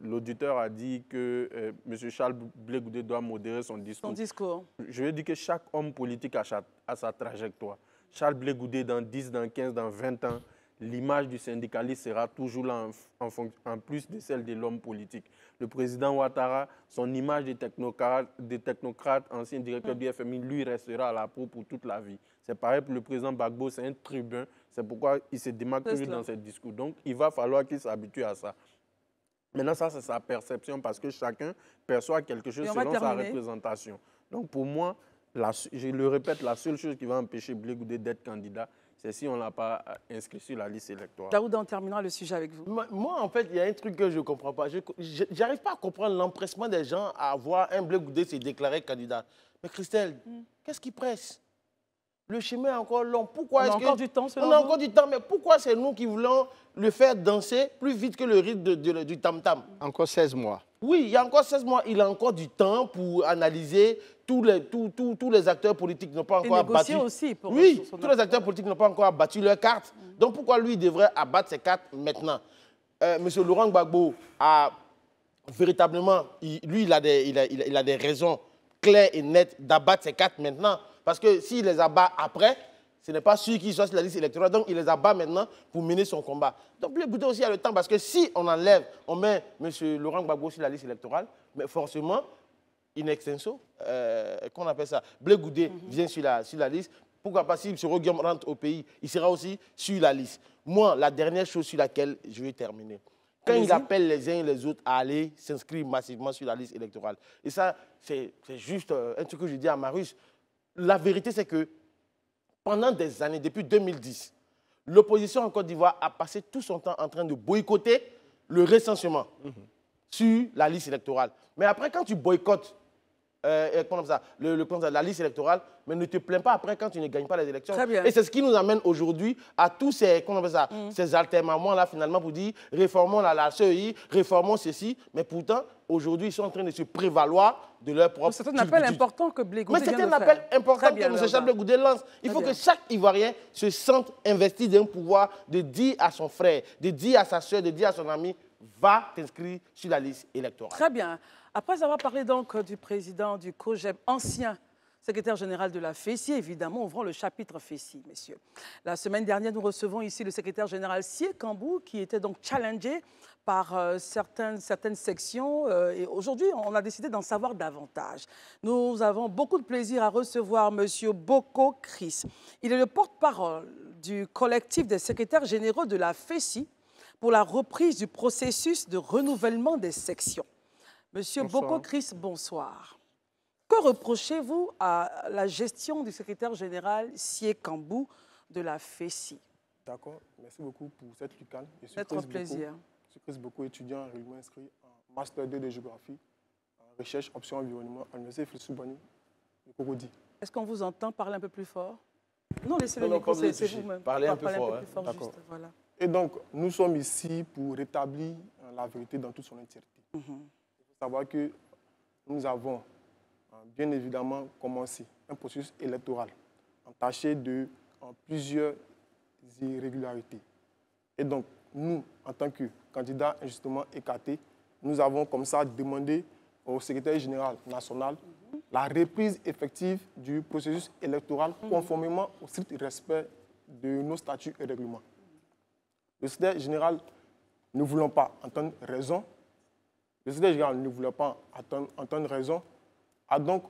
l'auditeur a dit que M. Charles Blé Goudé doit modérer son discours. Je veux dire que chaque homme politique a sa trajectoire. Charles Blé Goudé, dans 10, dans 15, dans 20 ans, l'image du syndicaliste sera toujours là en plus de celle de l'homme politique. Le président Ouattara, son image des technocrates, ancien directeur du FMI, lui restera à la peau pour toute la vie. C'est pareil pour le président Gbagbo, c'est un tribun. C'est pourquoi il se démarque toujours dans ses discours. Donc, il va falloir qu'il s'habitue à ça. Maintenant, ça, c'est sa perception parce que chacun perçoit quelque chose selon sa représentation. Donc, pour moi, je le répète, la seule chose qui va empêcher Blé Goudé d'être candidat, c'est si on ne l'a pas inscrit sur la liste électorale. Daouda, on terminera le sujet avec vous. Moi, en fait, il y a un truc que je ne comprends pas. Je n'arrive pas à comprendre l'empressement des gens à voir un Blé Goudé se déclarer candidat. Mais Christelle, qu'est-ce qui presse? Le chemin est encore long. Pourquoi on a encore du temps, selon vous? On a encore du temps, mais pourquoi c'est nous qui voulons le faire danser plus vite que le rythme du tam-tam? Encore 16 mois. Oui, il y a encore 16 mois. Il a encore du temps pour analyser. Tous les acteurs politiques n'ont pas encore abattu. Aussi pour tous les acteurs politiques n'ont pas encore abattu leurs cartes. Donc pourquoi lui devrait abattre ses cartes maintenant? Monsieur Laurent Gbagbo a véritablement, il a des raisons claires et nettes d'abattre ses cartes maintenant. Parce que s'il les abat après, ce n'est pas sûr qu'il soit sur la liste électorale. Donc, il les abat maintenant pour mener son combat. Donc, Blé Goudé aussi a le temps. Parce que si on enlève, on met M. Laurent Gbagbo sur la liste électorale, mais forcément, in extenso, qu'on appelle ça, Blé Goudé vient sur la liste. Pourquoi pas, si M. Roguiom rentre au pays, il sera aussi sur la liste. Moi, la dernière chose sur laquelle je vais terminer, quand il appelle les uns et les autres à aller s'inscrire massivement sur la liste électorale, et ça, c'est juste un truc que je dis à Marius. La vérité, c'est que pendant des années, depuis 2010, l'opposition en Côte d'Ivoire a passé tout son temps en train de boycotter le recensement sur la liste électorale. Mais après, quand tu boycottes la liste électorale, mais ne te plains pas après quand tu ne gagnes pas les élections. Très bien. Et c'est ce qui nous amène aujourd'hui à tous ces, ces alternements-là, finalement, pour dire réformons la CEI, réformons ceci. Mais pourtant, aujourd'hui, ils sont en train de se prévaloir de leur propre... C'est un appel important que Blé Goudé Mais c'est un appel important que M. Charles Blé Goudé lance. Il faut que chaque Ivoirien se sente investi d'un pouvoir de dire à son frère, de dire à sa soeur, de dire à son ami, va t'inscrire sur la liste électorale. Très bien. Après avoir parlé donc du président du COJEP, ancien secrétaire général de la FECI, évidemment, ouvrons le chapitre FECI, messieurs. La semaine dernière, nous recevons ici le secrétaire général Sié Kambou, qui était donc challengé par certaines sections. Et aujourd'hui, on a décidé d'en savoir davantage. Nous avons beaucoup de plaisir à recevoir M. Boko Chris. Il est le porte-parole du collectif des secrétaires généraux de la FECI pour la reprise du processus de renouvellement des sections. Monsieur Boko Chris, bonsoir. Que reprochez-vous à la gestion du secrétaire général Sié Kambou de la FECI? D'accord, merci beaucoup pour cette lucane. C'est un plaisir. Je suis Chris Boko, étudiant régulièrement inscrit en Master 2 de géographie, en recherche, option environnement, à l'Université Félix Soubani de Cocody. Est-ce qu'on vous entend parler un peu plus fort? Non, laissez le micro, c'est vous-même. Parlez un peu fort. D'accord. Voilà. Et donc, nous sommes ici pour rétablir la vérité dans toute son entièreté. Il faut savoir que nous avons bien évidemment commencé un processus électoral entaché de plusieurs irrégularités. Et donc, nous, en tant que candidats injustement écartés, nous avons comme ça demandé au secrétaire général national la reprise effective du processus électoral conformément au strict respect de nos statuts et règlements. Le secrétaire général ne voulant pas entendre raison, le secrétaire général ne voulant pas entendre raison, a donc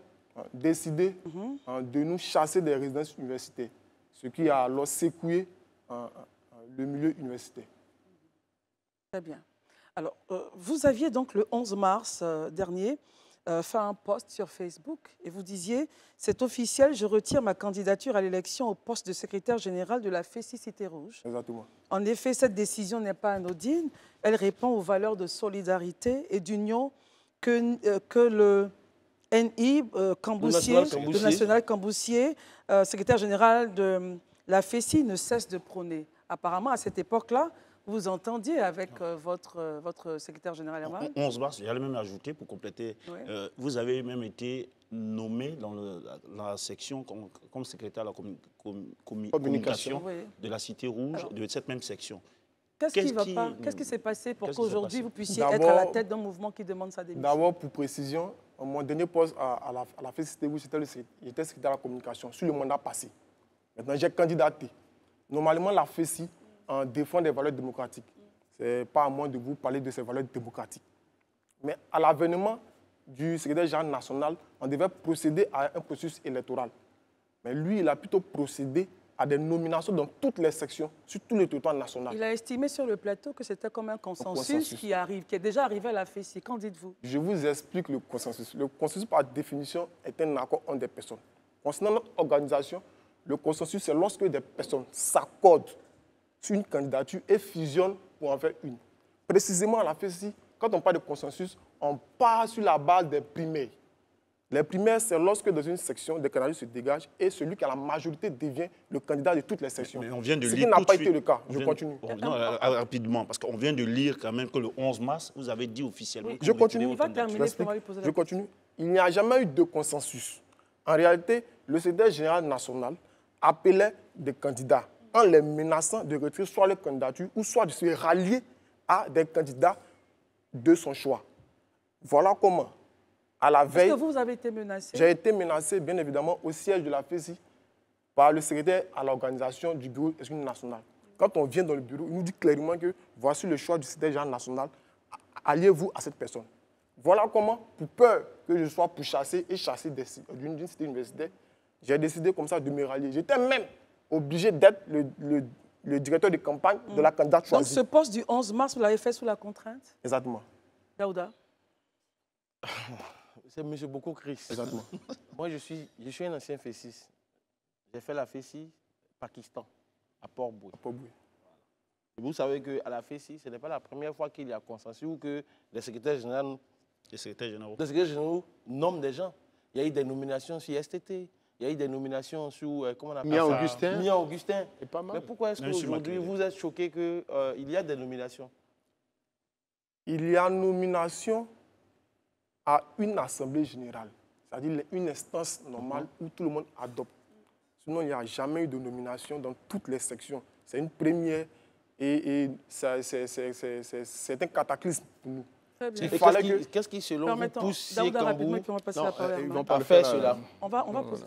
décidé de nous chasser des résidences universitaires, ce qui a alors secoué le milieu universitaire. Très bien. Alors, vous aviez donc le 11 mars dernier fait un post sur Facebook et vous disiez « C'est officiel, je retire ma candidature à l'élection au poste de secrétaire général de la FECI Cité Rouge ». Exactement. En effet, cette décision n'est pas anodine. Elle répond aux valeurs de solidarité et d'union que le NI Camboussier, le national Camboussier, secrétaire général de la FECI, ne cesse de prôner. Apparemment, à cette époque-là, vous entendiez avec votre secrétaire général. 11 mars, j'allais même ajouter pour compléter. Oui. Vous avez même été nommé dans la section comme secrétaire de la communication de la Cité Rouge. Alors, de cette même section. Qu'est-ce qui ne va pas? Qu'est-ce qui s'est passé pour qu'aujourd'hui vous puissiez être à la tête d'un mouvement qui demande sa démission? D'abord, pour précision, mon dernier poste à la FECI Cité Rouge, j'étais secrétaire de la communication sur le mandat passé. Maintenant, j'ai candidaté. Normalement, la FECI défend des valeurs démocratiques. Ce n'est pas à moi de vous parler de ces valeurs démocratiques. Mais à l'avènement du secrétaire général national, on devait procéder à un processus électoral. Mais lui, il a plutôt procédé à des nominations dans toutes les sections, sur tout le territoire national. Il a estimé sur le plateau que c'était comme un consensus qui est déjà arrivé à la FECI. Qu'en dites-vous? Je vous explique le consensus. Le consensus, par définition, est un accord entre des personnes. Concernant notre organisation, le consensus, c'est lorsque des personnes s'accordent sur une candidature et fusionnent pour en faire une. Précisément, à la FECI, quand on parle de consensus, on part sur la base des primaires. Les primaires, c'est lorsque dans une section, des candidats se dégagent et celui qui a la majorité devient le candidat de toutes les sections. Mais on vient de Ce lire qui n'a pas été le cas. Je continue. Non, rapidement, parce qu'on vient de lire quand même que le 11 mars, vous avez dit officiellement... Oui. Je continue. On va terminer, je continue. Il n'y a jamais eu de consensus. En réalité, le secrétaire général national appelait des candidats en les menaçant de retirer soit leur candidature ou soit de se rallier à des candidats de son choix. Voilà comment, à la veille... Est-ce que vous avez été menacé? J'ai été menacé, bien évidemment, au siège de la FECI par le secrétaire à l'organisation du bureau national. Quand on vient dans le bureau, il nous dit clairement que voici le choix du secrétaire général national, alliez-vous à cette personne. Voilà comment, pour peur que je sois pourchassé et chassé d'une cité universitaire, j'ai décidé comme ça de me rallier. J'étais même obligé d'être le directeur de campagne de la candidate choisie. Donc ce poste du 11 mars, vous l'avez fait sous la contrainte? Exactement. Daouda? C'est M. Boko Chris. Exactement. Moi, je suis un ancien FECI. J'ai fait la FECI Pakistan. à Port-Boué. Port-Boué. Vous savez qu'à la FESI, ce n'est pas la première fois qu'il y a consensus ou que les secrétaires généraux nomment des gens. Il y a eu des nominations sur STT, il y a eu des nominations sur, comment on appelle ça, Mia Augustin. Pas mal. Mais pourquoi est-ce qu'aujourd'hui, vous êtes choqué qu'il y a des nominations? Il y a nomination à une assemblée générale, c'est-à-dire une instance normale où tout le monde adopte. Sinon, il n'y a jamais eu de nomination dans toutes les sections. C'est une première et c'est un cataclysme pour nous. Qu'est-ce qui, selon vous, pousse Sié Kambou à faire cela? On va poser.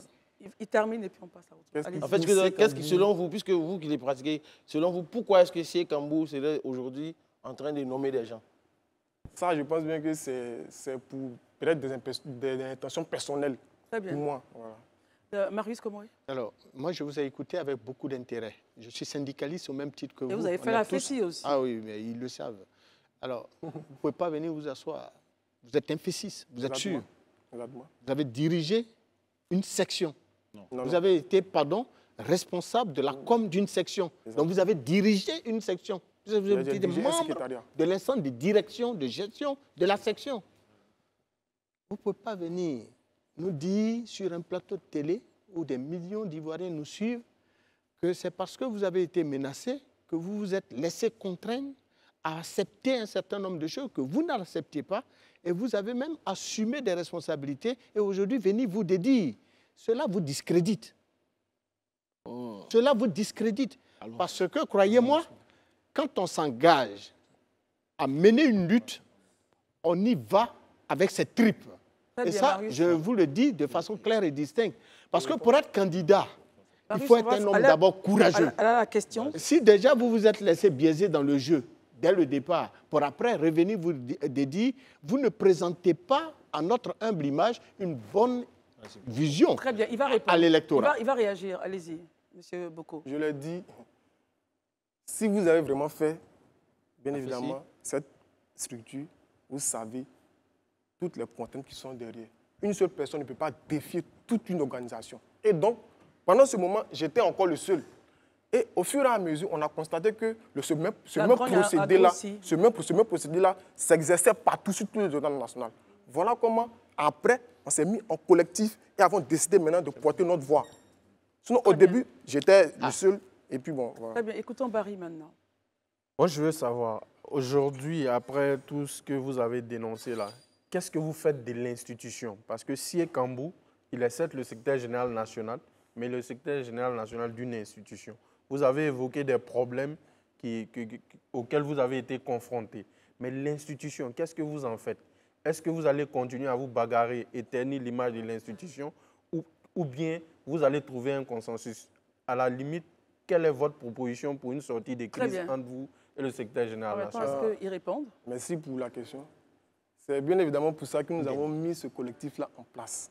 Il termine et puis on passe à autre chose. En fait, qu'est-ce qui, selon vous, puisque vous qui les pratiquez, selon vous, pourquoi est-ce que Sié Kambou serait aujourd'hui en train de nommer des gens? Ça, je pense bien que c'est pour peut-être des intentions personnelles. Très bien. Pour moi. Voilà. Marius Komori. Alors, moi, je vous ai écouté avec beaucoup d'intérêt. Je suis syndicaliste au même titre que vous. Et vous avez fait la FESI aussi. Ah oui, mais ils le savent. Alors, vous ne pouvez pas venir vous asseoir. Vous êtes un FESIS, vous êtes sûr. Exactement. Vous avez dirigé une section. Non. Vous avez été, responsable de la com d'une section. Donc, vous avez dirigé une section. Vous avez été membre de l'instance de direction, de gestion de la section. Vous ne pouvez pas venir nous dire sur un plateau de télé où des millions d'Ivoiriens nous suivent que c'est parce que vous avez été menacé que vous vous êtes laissé contraindre à accepter un certain nombre de choses que vous n'acceptiez pas et vous avez même assumé des responsabilités et aujourd'hui venir vous dédire. Cela vous discrédite. Cela vous discrédite. Parce que, croyez-moi, quand on s'engage à mener une lutte, on y va avec ses tripes. Et ça, je vous le dis de façon claire et distincte. Parce que pour être candidat, il faut être un homme d'abord courageux. La question. Si déjà vous vous êtes laissé biaiser dans le jeu, dès le départ, pour après revenir vous dire, vous ne présentez pas à notre humble image une bonne vision. Très bien, il va répondre. À l'électorat. Il va réagir. Allez-y, M. Boko. Je l'ai dit, si vous avez vraiment fait, bien évidemment, cette structure, vous savez toutes les contraintes qui sont derrière. Une seule personne ne peut pas défier toute une organisation. Et donc, pendant ce moment, j'étais encore le seul. Et au fur et à mesure, on a constaté que ce même procédé-là s'exerçait partout sur tous les organes nationaux. Voilà comment, après, on s'est mis en collectif et avons décidé maintenant de porter notre voix. Sinon, au début, j'étais le seul. Et puis bon, voilà. Très bien. Écoutons Barry maintenant. Moi, je veux savoir, aujourd'hui, après tout ce que vous avez dénoncé là, qu'est-ce que vous faites de l'institution? Parce que Sié Kambou, il est certes le secrétaire général national, mais le secrétaire général national d'une institution. Vous avez évoqué des problèmes auxquels vous avez été confrontés. Mais l'institution, qu'est-ce que vous en faites? Est-ce que vous allez continuer à vous bagarrer et ternir l'image de l'institution ou bien vous allez trouver un consensus? À la limite, quelle est votre proposition pour une sortie de crise entre vous et le secrétaire général national? Est-ce qu'ils répondent? Merci pour la question. C'est bien évidemment pour ça que nous avons mis ce collectif-là en place,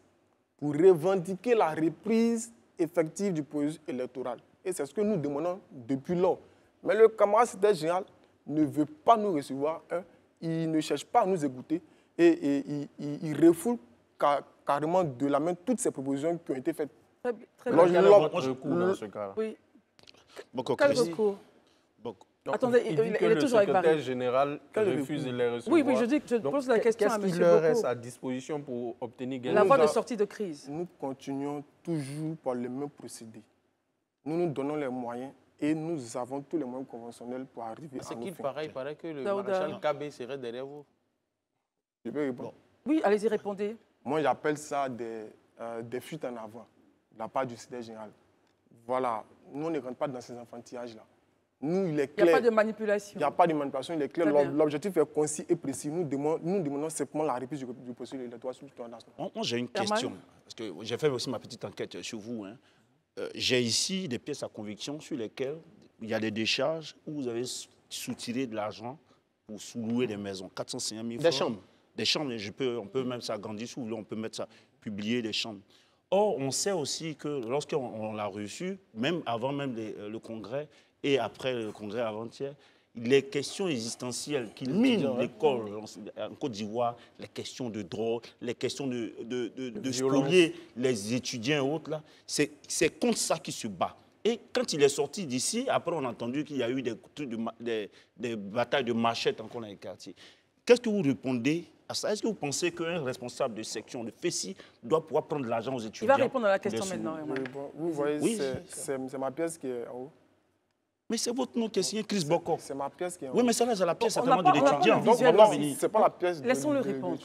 pour revendiquer la reprise effective du processus électoral. Et c'est ce que nous demandons depuis lors. Mais le camarade secrétaire général ne veut pas nous recevoir, il ne cherche pas à nous écouter et il refoule carrément de la main toutes ces propositions qui ont été faites. Très bien. Quel est votre recours dans ce cas-là? Oui. Quel recours? Attendez, il est toujours avec Barry. Le secrétaire général refuse de les recevoir. Oui, je pose la question à M. Boko. Qu'est-ce qu'il leur reste à disposition pour obtenir gain? La voie de sortie de crise. Nous continuons toujours par le même procédé. Nous nous donnons les moyens et nous avons tous les moyens conventionnels pour arriver à nos fins. Il paraît que le maréchal Kabé serait derrière vous. Je peux répondre? Oui, allez-y, répondez. Moi, j'appelle ça des fuites en avant de la part du secrétaire général. Voilà, nous, on ne rentre pas dans ces enfantillages-là. Nous, il est clair. Il n'y a pas de manipulation. Il n'y a pas de manipulation, il est clair. L'objectif est concis et précis. Nous demandons simplement la reprise du processus électoral sur le territoire national. Moi, j'ai une question. Parce que j'ai fait aussi ma petite enquête sur vous. J'ai ici des pièces à conviction sur lesquelles il y a des décharges où vous avez soutiré de l'argent pour sous-louer des maisons. 450 000 francs. Des chambres. Des chambres. On peut même s'agrandir, si vous voulez, on peut mettre ça, publier des chambres. Or, on sait aussi que lorsqu'on l'a reçu, même avant même le congrès et après le congrès avant-hier, les questions existentielles qui minent l'école en Côte d'Ivoire, les questions de drogue, les questions de spolier les étudiants et autres, c'est contre ça qui se bat. Et quand il est sorti d'ici, après on a entendu qu'il y a eu des batailles de machettes encore dans les quartiers. Qu'est-ce que vous répondez à ça? Est-ce que vous pensez qu'un responsable de section de FESI doit pouvoir prendre de l'argent aux étudiants? Il va répondre à la question maintenant. Vous voyez, oui, c'est ma pièce qui est en haut. Mais c'est votre nom qui est signé, Chris Bokor. C'est ma pièce qui est en haut. Oui, mais ça, c'est la pièce certainement de l'étudiant. l'étudiant. C'est pas la pièce de Laissons-le répondre.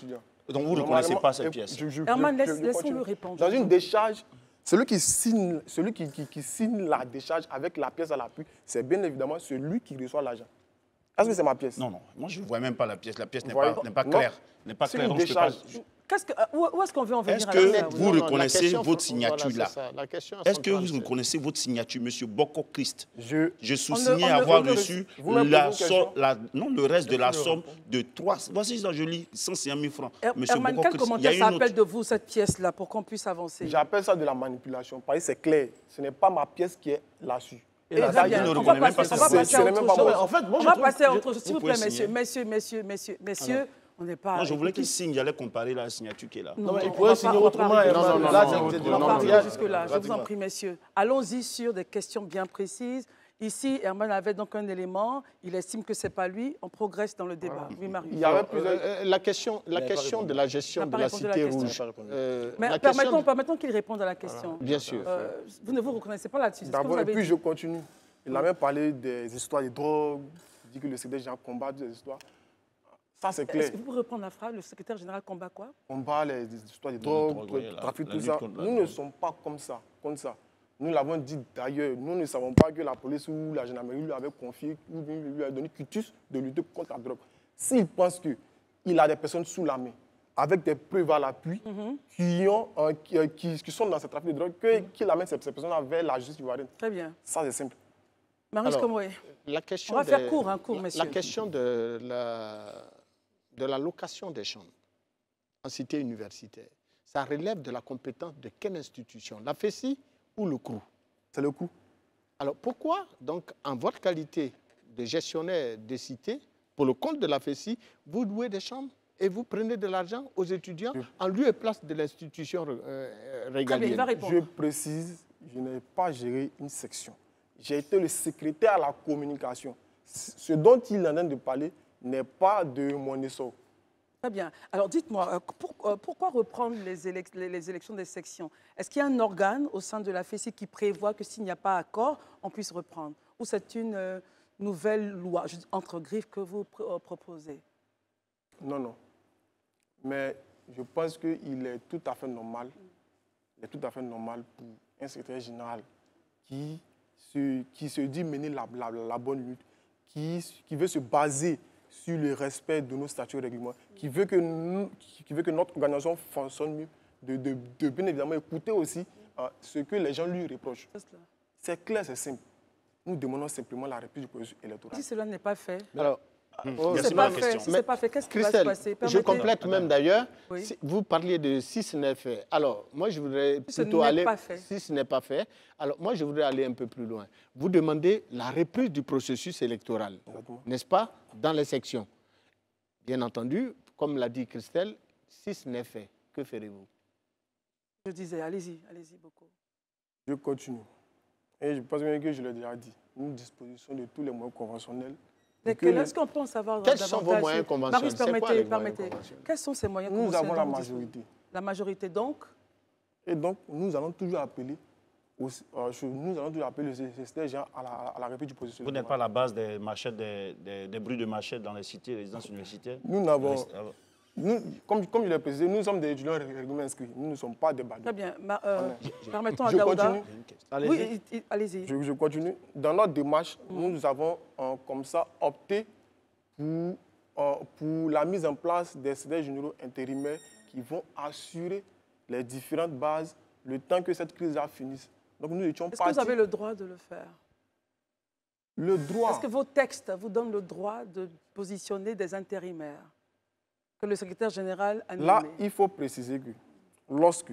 Donc vous ne reconnaissez pas cette pièce? Herman, laissons-le répondre. Dans une décharge, celui qui signe la décharge avec la pièce à l'appui, c'est bien évidemment celui qui reçoit l'argent. Est-ce que c'est ma pièce? Non, non. Moi, je ne vois même pas la pièce. La pièce n'est pas Non. claire. N'est pas claire. Une décharge. Où est-ce qu'on veut en venir? Est-ce que vous reconnaissez votre signature là? Est-ce que vous reconnaissez votre signature, M. Bokor Christ? Je sous-signais avoir reçu le reste de la somme de 3. Voici, je lis 105 000 francs. Herman, quel commentaire ça appelle de vous, cette pièce-là, pour qu'on puisse avancer? J'appelle ça de la manipulation. Parce que c'est clair. Ce n'est pas ma pièce qui est là-dessus. On va passer à autre chose. S'il vous plaît, messieurs, on n'est pas... Non, je voulais qu'il signe, j'allais comparer la signature qui est là. Non, mais il pourrait signer autrement. Jusque-là, je vous en prie, messieurs. Allons-y sur des questions bien précises. Ici, Herman avait donc un élément, il estime que ce n'est pas lui, on progresse dans le débat. Oui, Marius. Il y avait la question de la gestion de la Cité Rouge. Mais permettons qu'il réponde à la question. Bien sûr. Vous ne vous reconnaissez pas là-dessus. D'abord, et puis je continue. Il a même parlé des histoires de drogue, il dit que le secrétaire général combat des histoires. Ça, c'est clair. Est-ce que vous pouvez reprendre la phrase, le secrétaire général combat quoi? Combat les histoires de drogue, trafic, tout ça. Nous ne sommes pas comme ça. Nous l'avons dit d'ailleurs, nous ne savons pas que la police ou la gendarmerie lui avait confié, ou lui a donné quitus de lutter contre la drogue. S'il pense qu'il a des personnes sous la main, avec des preuves à l'appui, qui sont dans ce trafic de drogue, qu'il amène ces personnes vers la justice ivoirienne. Très bien. Ça, c'est simple. Marius Komoué, on va faire court, messieurs. La question de la location des chambres en cité universitaire, ça relève de la compétence de quelle institution? La FESI ou le CROU? C'est le CROU. Alors pourquoi, donc, en votre qualité de gestionnaire des cités, pour le compte de la FESI, vous louez des chambres et vous prenez de l'argent aux étudiants en lieu et place de l'institution régalienne? Je précise, je n'ai pas géré une section. J'ai été le secrétaire à la communication. Ce dont il est en train de parler n'est pas de mon essor. Très bien. Alors dites-moi, pourquoi reprendre les élections des sections? Est-ce qu'il y a un organe au sein de la FESI qui prévoit que s'il n'y a pas accord, on puisse reprendre? Ou c'est une nouvelle loi, entre griffes, que vous proposez? Non, non. Mais je pense qu'il est tout à fait normal. Il est tout à fait normal pour un secrétaire général qui se dit mener la bonne lutte, qui veut se baser sur le respect de nos statuts et règlements, qui veut que notre organisation fonctionne mieux, de bien évidemment écouter aussi ce que les gens lui reprochent. C'est clair, c'est simple. Nous demandons simplement la réplique du processus électoral. Si cela n'est pas fait... Alors, c'est pas fait. Qu'est-ce qui va se passer? Je complète même d'ailleurs. Oui. Vous parliez de si ce n'est fait. Alors, moi, je voudrais plutôt aller... Si ce n'est pas fait. Alors, moi, je voudrais aller un peu plus loin. Vous demandez la reprise du processus électoral, n'est-ce pas, dans les sections. Bien entendu, comme l'a dit Christelle, si ce n'est fait, que ferez-vous? Je disais, allez-y beaucoup. Je continue. Et je pense bien que je l'ai déjà dit. Nous disposons de tous les moyens conventionnels. Est-ce qu'on peut en savoir davantage? Quels sont vos moyens conventionnels? Marius, permettez. Quels sont ces moyens conventionnels? Nous avons la majorité. La majorité, donc? Et donc, nous allons toujours appeler le secrétaire général à la réplique du processus. Vous n'êtes pas à la base des machettes, des bruits de machettes dans les cités, les résidences universitaires? Nous n'avons... Comme je l'ai précisé, nous sommes des étudiants régulièrement inscrits. Nous ne sommes pas des badauds. Très bien. Permettons à Daouda. Oui, allez-y. Je continue. Dans notre démarche, nous avons comme ça opté pour la mise en place des secrétaires généraux intérimaires qui vont assurer les différentes bases le temps que cette crise-là finisse. Donc nous étions partis... Est-ce que vous avez le droit de le faire? Le droit... Est-ce que vos textes vous donnent le droit de positionner des intérimaires que le secrétaire général a nommé? Là, il faut préciser que lorsque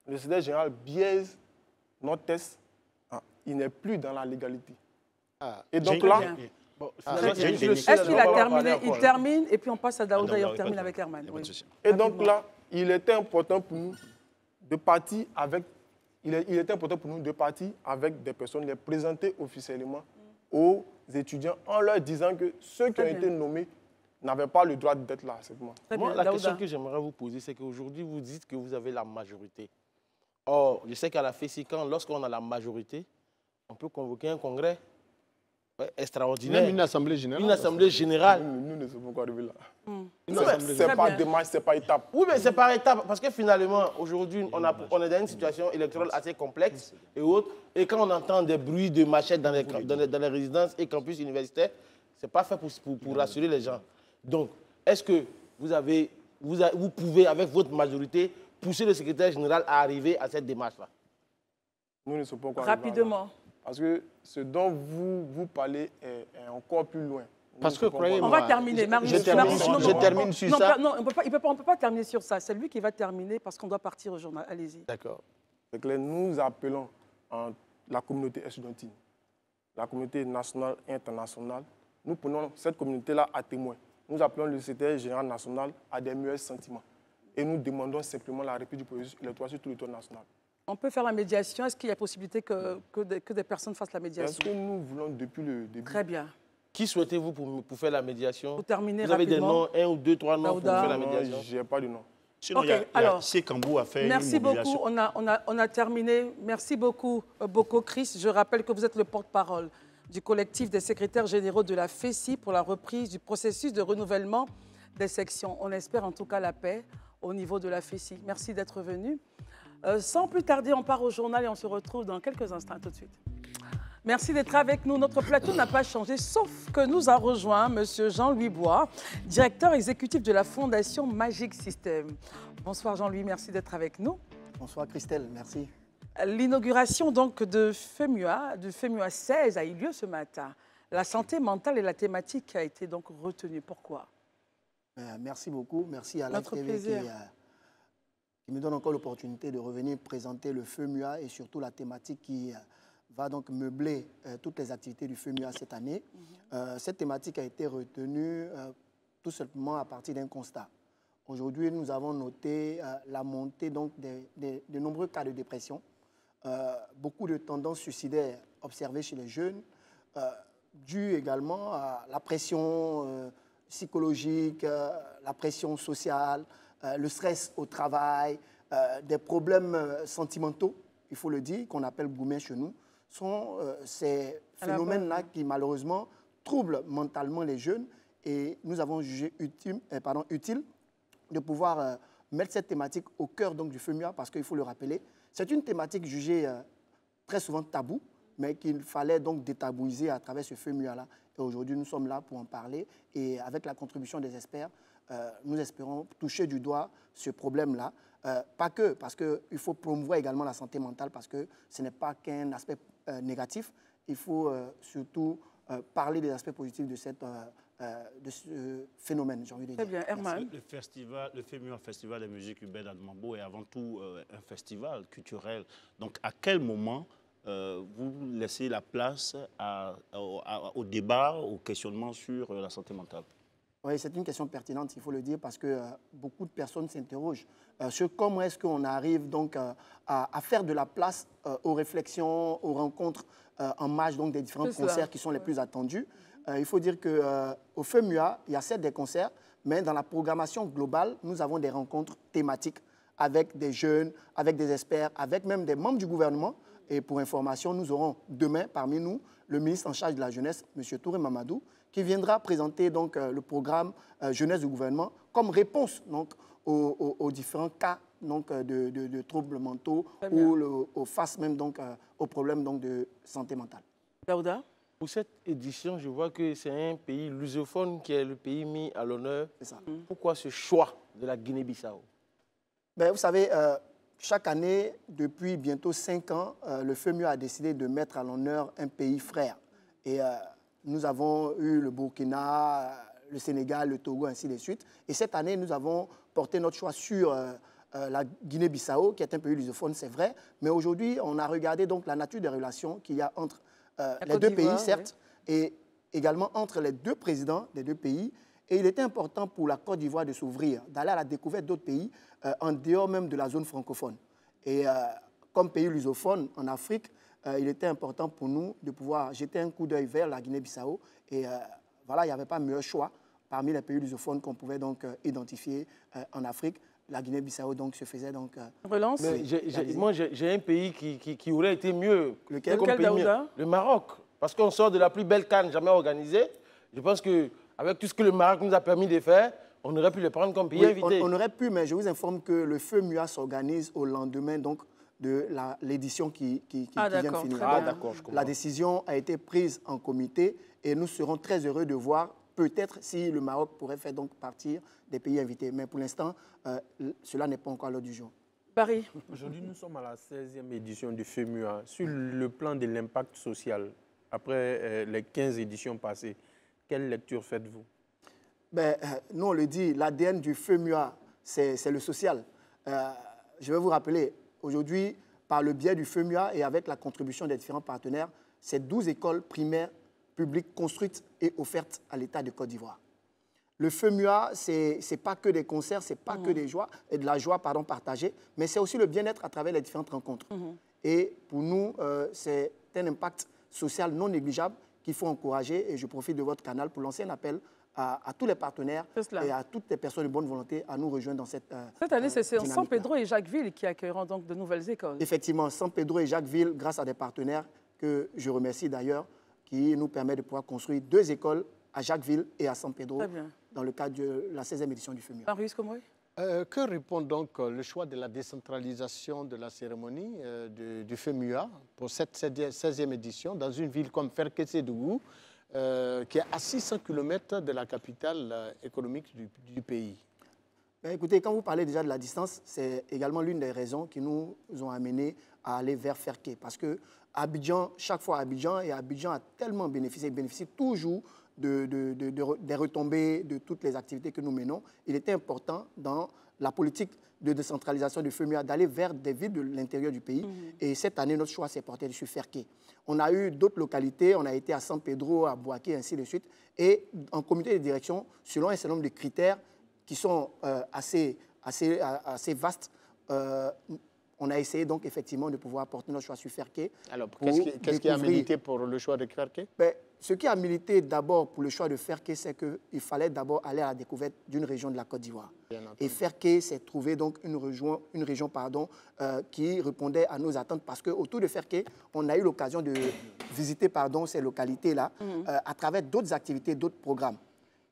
le secrétaire général biaise notre test, il n'est plus dans la légalité. Et donc là... Est-ce qu'il a terminé? Il termine et puis on passe à Daouda et on termine avec Herman. Et donc là, il était important pour nous de partir avec il était important pour nous de partir avec des personnes, les présenter officiellement aux étudiants en leur disant que ceux qui ont été nommés n'avaient pas le droit d'être là. Moi, la question que j'aimerais vous poser, c'est qu'aujourd'hui, vous dites que vous avez la majorité. Or, je sais qu'à la FESICAN, lorsqu'on a la majorité, on peut convoquer un congrès extraordinaire. Même une assemblée générale. Une assemblée générale. Nous ne sommes pas arrivés là. C'est pas démarche, c'est pas étape. Oui, mais c'est par étape. Parce que finalement, aujourd'hui, on est dans une situation électorale assez complexe et autres. Et quand on entend des bruits de machettes dans les résidences et campus universitaires, ce n'est pas fait pour rassurer les gens. Donc, est-ce que vous pouvez, avec votre majorité, pousser le secrétaire général à arriver à cette démarche-là? Nous ne sommes pas encore rapidement. Parce que ce dont vous parlez est encore plus loin. Parce que, croyez-moi... On va terminer. Je termine sur ça. Non, on ne peut pas terminer sur ça. C'est lui qui va terminer parce qu'on doit partir au journal. Allez-y. D'accord. C'est clair, nous appelons la communauté estudiantine, la communauté nationale et internationale. Nous prenons cette communauté-là à témoin. Nous appelons le secrétaire général national à des meilleurs sentiments. Et nous demandons simplement la répit du processus électoral sur tout le territoire national. On peut faire la médiation. Est-ce qu'il y a possibilité que des personnes fassent la médiation? C'est ce que nous voulons depuis le début. Très bien. Qui souhaitez-vous pour faire la médiation? Pour terminer vous avez rapidement. des noms, 1 ou 2, 3 noms pour faire la médiation? Je n'ai pas de nom. Sinon, okay, alors, Sekambou a fait merci une mobilisation. beaucoup. On a terminé. Merci beaucoup, Boko Chris. Je rappelle que vous êtes le porte-parole du collectif des secrétaires généraux de la FESI pour la reprise du processus de renouvellement des sections. On espère en tout cas la paix au niveau de la FESI. Merci d'être venu. Sans plus tarder, on part au journal et on se retrouve dans quelques instants. Tout de suite. Merci d'être avec nous. Notre plateau n'a pas changé, sauf que nous a rejoint M. Jean-Louis Bois, directeur exécutif de la Fondation Magic System. Bonsoir Jean-Louis, merci d'être avec nous. Bonsoir Christelle, merci. L'inauguration donc du FEMUA 16 a eu lieu ce matin. La santé mentale est la thématique qui a été donc retenue. Pourquoi? Merci beaucoup. Merci à la TV qui me donne encore l'opportunité de revenir présenter le FEMUA et surtout la thématique qui va donc meubler toutes les activités du FEMUA cette année. Cette thématique a été retenue tout simplement à partir d'un constat. Aujourd'hui, nous avons noté la montée donc, de nombreux cas de dépression, beaucoup de tendances suicidaires observées chez les jeunes, dues également à la pression psychologique, la pression sociale, le stress au travail, des problèmes sentimentaux, il faut le dire, qu'on appelle gourmets chez nous, sont ces phénomènes-là qui malheureusement troublent mentalement les jeunes et nous avons jugé utile de pouvoir mettre cette thématique au cœur donc, du FEMUA parce qu'il faut le rappeler, c'est une thématique jugée très souvent taboue, mais qu'il fallait donc détabouiser à travers ce FEMUA-là. Et aujourd'hui, nous sommes là pour en parler et avec la contribution des experts, nous espérons toucher du doigt ce problème-là. Pas que, parce qu'il faut promouvoir également la santé mentale parce que ce n'est pas qu'un aspect négatif. Il faut surtout parler des aspects positifs de ce phénomène, j'ai envie de dire. Très bien, Herman. Le FEMUA Festival de musique urbaine à Mambo est avant tout un festival culturel. Donc, à quel moment vous laissez la place au débat, au questionnement sur la santé mentale? Oui, c'est une question pertinente, il faut le dire, parce que beaucoup de personnes s'interrogent sur comment est-ce qu'on arrive donc à faire de la place aux réflexions, aux rencontres en marge donc, des différents concerts qui sont les plus attendus. Il faut dire qu'au FEMUA, il y a certes des concerts, mais dans la programmation globale, nous avons des rencontres thématiques avec des jeunes, avec des experts, avec même des membres du gouvernement. Et pour information, nous aurons demain parmi nous le ministre en charge de la jeunesse, M. Touré Mamadou, qui viendra présenter donc, le programme jeunesse du gouvernement comme réponse donc, aux différents cas donc, de troubles mentaux ou face même donc, aux problèmes donc, de santé mentale. Daouda? Pour cette édition, je vois que c'est un pays lusophone qui est le pays mis à l'honneur. C'est ça. Pourquoi ce choix de la Guinée-Bissau? Ben, vous savez, chaque année, depuis bientôt 5 ans, le FEMUA a décidé de mettre à l'honneur un pays frère. Et nous avons eu le Burkina, le Sénégal, le Togo, ainsi de suite. Et cette année, nous avons porté notre choix sur la Guinée-Bissau, qui est un pays lusophone, c'est vrai. Mais aujourd'hui, on a regardé donc la nature des relations qu'il y a entre les deux pays, certes, et également entre les deux présidents des deux pays. Et il était important pour la Côte d'Ivoire de s'ouvrir, d'aller à la découverte d'autres pays en dehors même de la zone francophone. Et comme pays lusophone en Afrique, il était important pour nous de pouvoir jeter un coup d'œil vers la Guinée-Bissau. Et voilà, il n'y avait pas meilleur choix parmi les pays lusophones qu'on pouvait donc identifier en Afrique. La Guinée-Bissau donc se faisait donc... Relance. Moi, j'ai un pays qui aurait été mieux. Lequel Daouda? Le Maroc. Parce qu'on sort de la plus belle CAN jamais organisée. Je pense qu'avec tout ce que le Maroc nous a permis de faire, on aurait pu le prendre comme pays invité. On aurait pu, mais je vous informe que le feu MUA s'organise au lendemain donc, de l'édition qui vient de finir. D'accord, je comprends. La décision a été prise en comité et nous serons très heureux de voir peut-être si le Maroc pourrait faire donc partir des pays invités. Mais pour l'instant, cela n'est pas encore à l'ordre du jour. Paris. Aujourd'hui, nous sommes à la 16e édition du FEMUA. Sur le plan de l'impact social, après les 15 éditions passées, quelle lecture faites-vous? Nous, on le dit, l'ADN du FEMUA, c'est le social. Je vais vous rappeler, aujourd'hui, par le biais du FEMUA et avec la contribution des différents partenaires, c'est 12 écoles primaires publiques construites et offertes à l'État de Côte d'Ivoire. Le FEMUA, ce n'est pas que des concerts, ce n'est pas que de la joie partagée, mais c'est aussi le bien-être à travers les différentes rencontres. Et pour nous, c'est un impact social non négligeable qu'il faut encourager. Et je profite de votre canal pour lancer un appel à tous les partenaires et à toutes les personnes de bonne volonté à nous rejoindre dans cette année, c'est San Pedro et Jacquesville qui accueilleront donc de nouvelles écoles. Effectivement, San Pedro et Jacquesville, grâce à des partenaires que je remercie d'ailleurs, qui nous permettent de pouvoir construire 2 écoles à Jacquesville et à San Pedro dans le cadre de la 16e édition du FEMUA. Marius Komori. Que répond donc le choix de la décentralisation de la cérémonie du FEMUA pour cette 16e édition dans une ville comme Ferkessédougou, qui est à 600 km de la capitale économique du pays? Écoutez, quand vous parlez déjà de la distance, c'est également l'une des raisons qui nous ont amenés à aller vers Ferké. Parce que Abidjan, chaque fois Abidjan a tellement bénéficié, il bénéficie toujours des retombées de toutes les activités que nous menons. Il était important dans la politique de décentralisation du FEMUA d'aller vers des villes de l'intérieur du pays. Et cette année, notre choix s'est porté sur Ferké. On a eu d'autres localités, on a été à San Pedro, à Bouaké, ainsi de suite. Et en comité de direction, selon un certain nombre de critères qui sont assez vastes, on a essayé donc effectivement de pouvoir porter notre choix sur Ferké. Alors, qu'est-ce qui a milité pour le choix de Ferké? Ce qui a milité d'abord pour le choix de Ferké, c'est qu'il fallait d'abord aller à la découverte d'une région de la Côte d'Ivoire. Et Ferké s'est trouvé donc une région qui répondait à nos attentes parce qu'autour de Ferké, on a eu l'occasion de visiter ces localités-là à travers d'autres activités, d'autres programmes.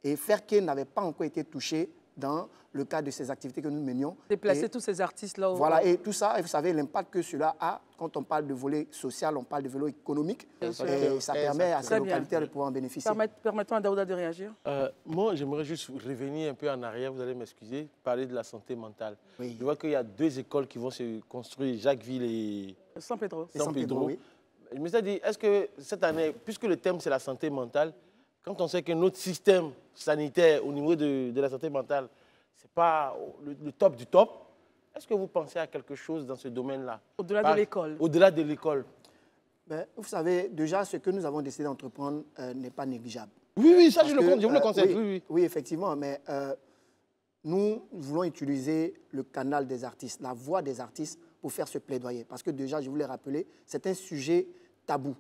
Et Ferké n'avait pas encore été touché dans le cadre de ces activités que nous menions. Déplacer tous ces artistes-là. Voilà, et tout ça, et vous savez l'impact que cela a quand on parle de volet social, on parle de volet économique. Et ça permet à ces localités de pouvoir en bénéficier. Permettons à Daouda de réagir. Moi, j'aimerais juste revenir un peu en arrière, vous allez m'excuser, parler de la santé mentale. Oui. Je vois qu'il y a 2 écoles qui vont se construire, Jacquesville et San Pedro. San Pedro. Oui. Je me suis dit, est-ce que cette année, puisque le thème c'est la santé mentale, quand on sait que notre système sanitaire au niveau de la santé mentale, ce n'est pas le top du top, est-ce que vous pensez à quelque chose dans ce domaine-là? Au-delà de l'école. Au-delà de l'école. Vous savez, déjà, ce que nous avons décidé d'entreprendre n'est pas négligeable. Oui, ça, je vous le concède. Oui, effectivement, mais nous voulons utiliser le canal des artistes, la voix des artistes pour faire ce plaidoyer. Parce que déjà, je vous l'ai rappelé, c'est un sujet tabou,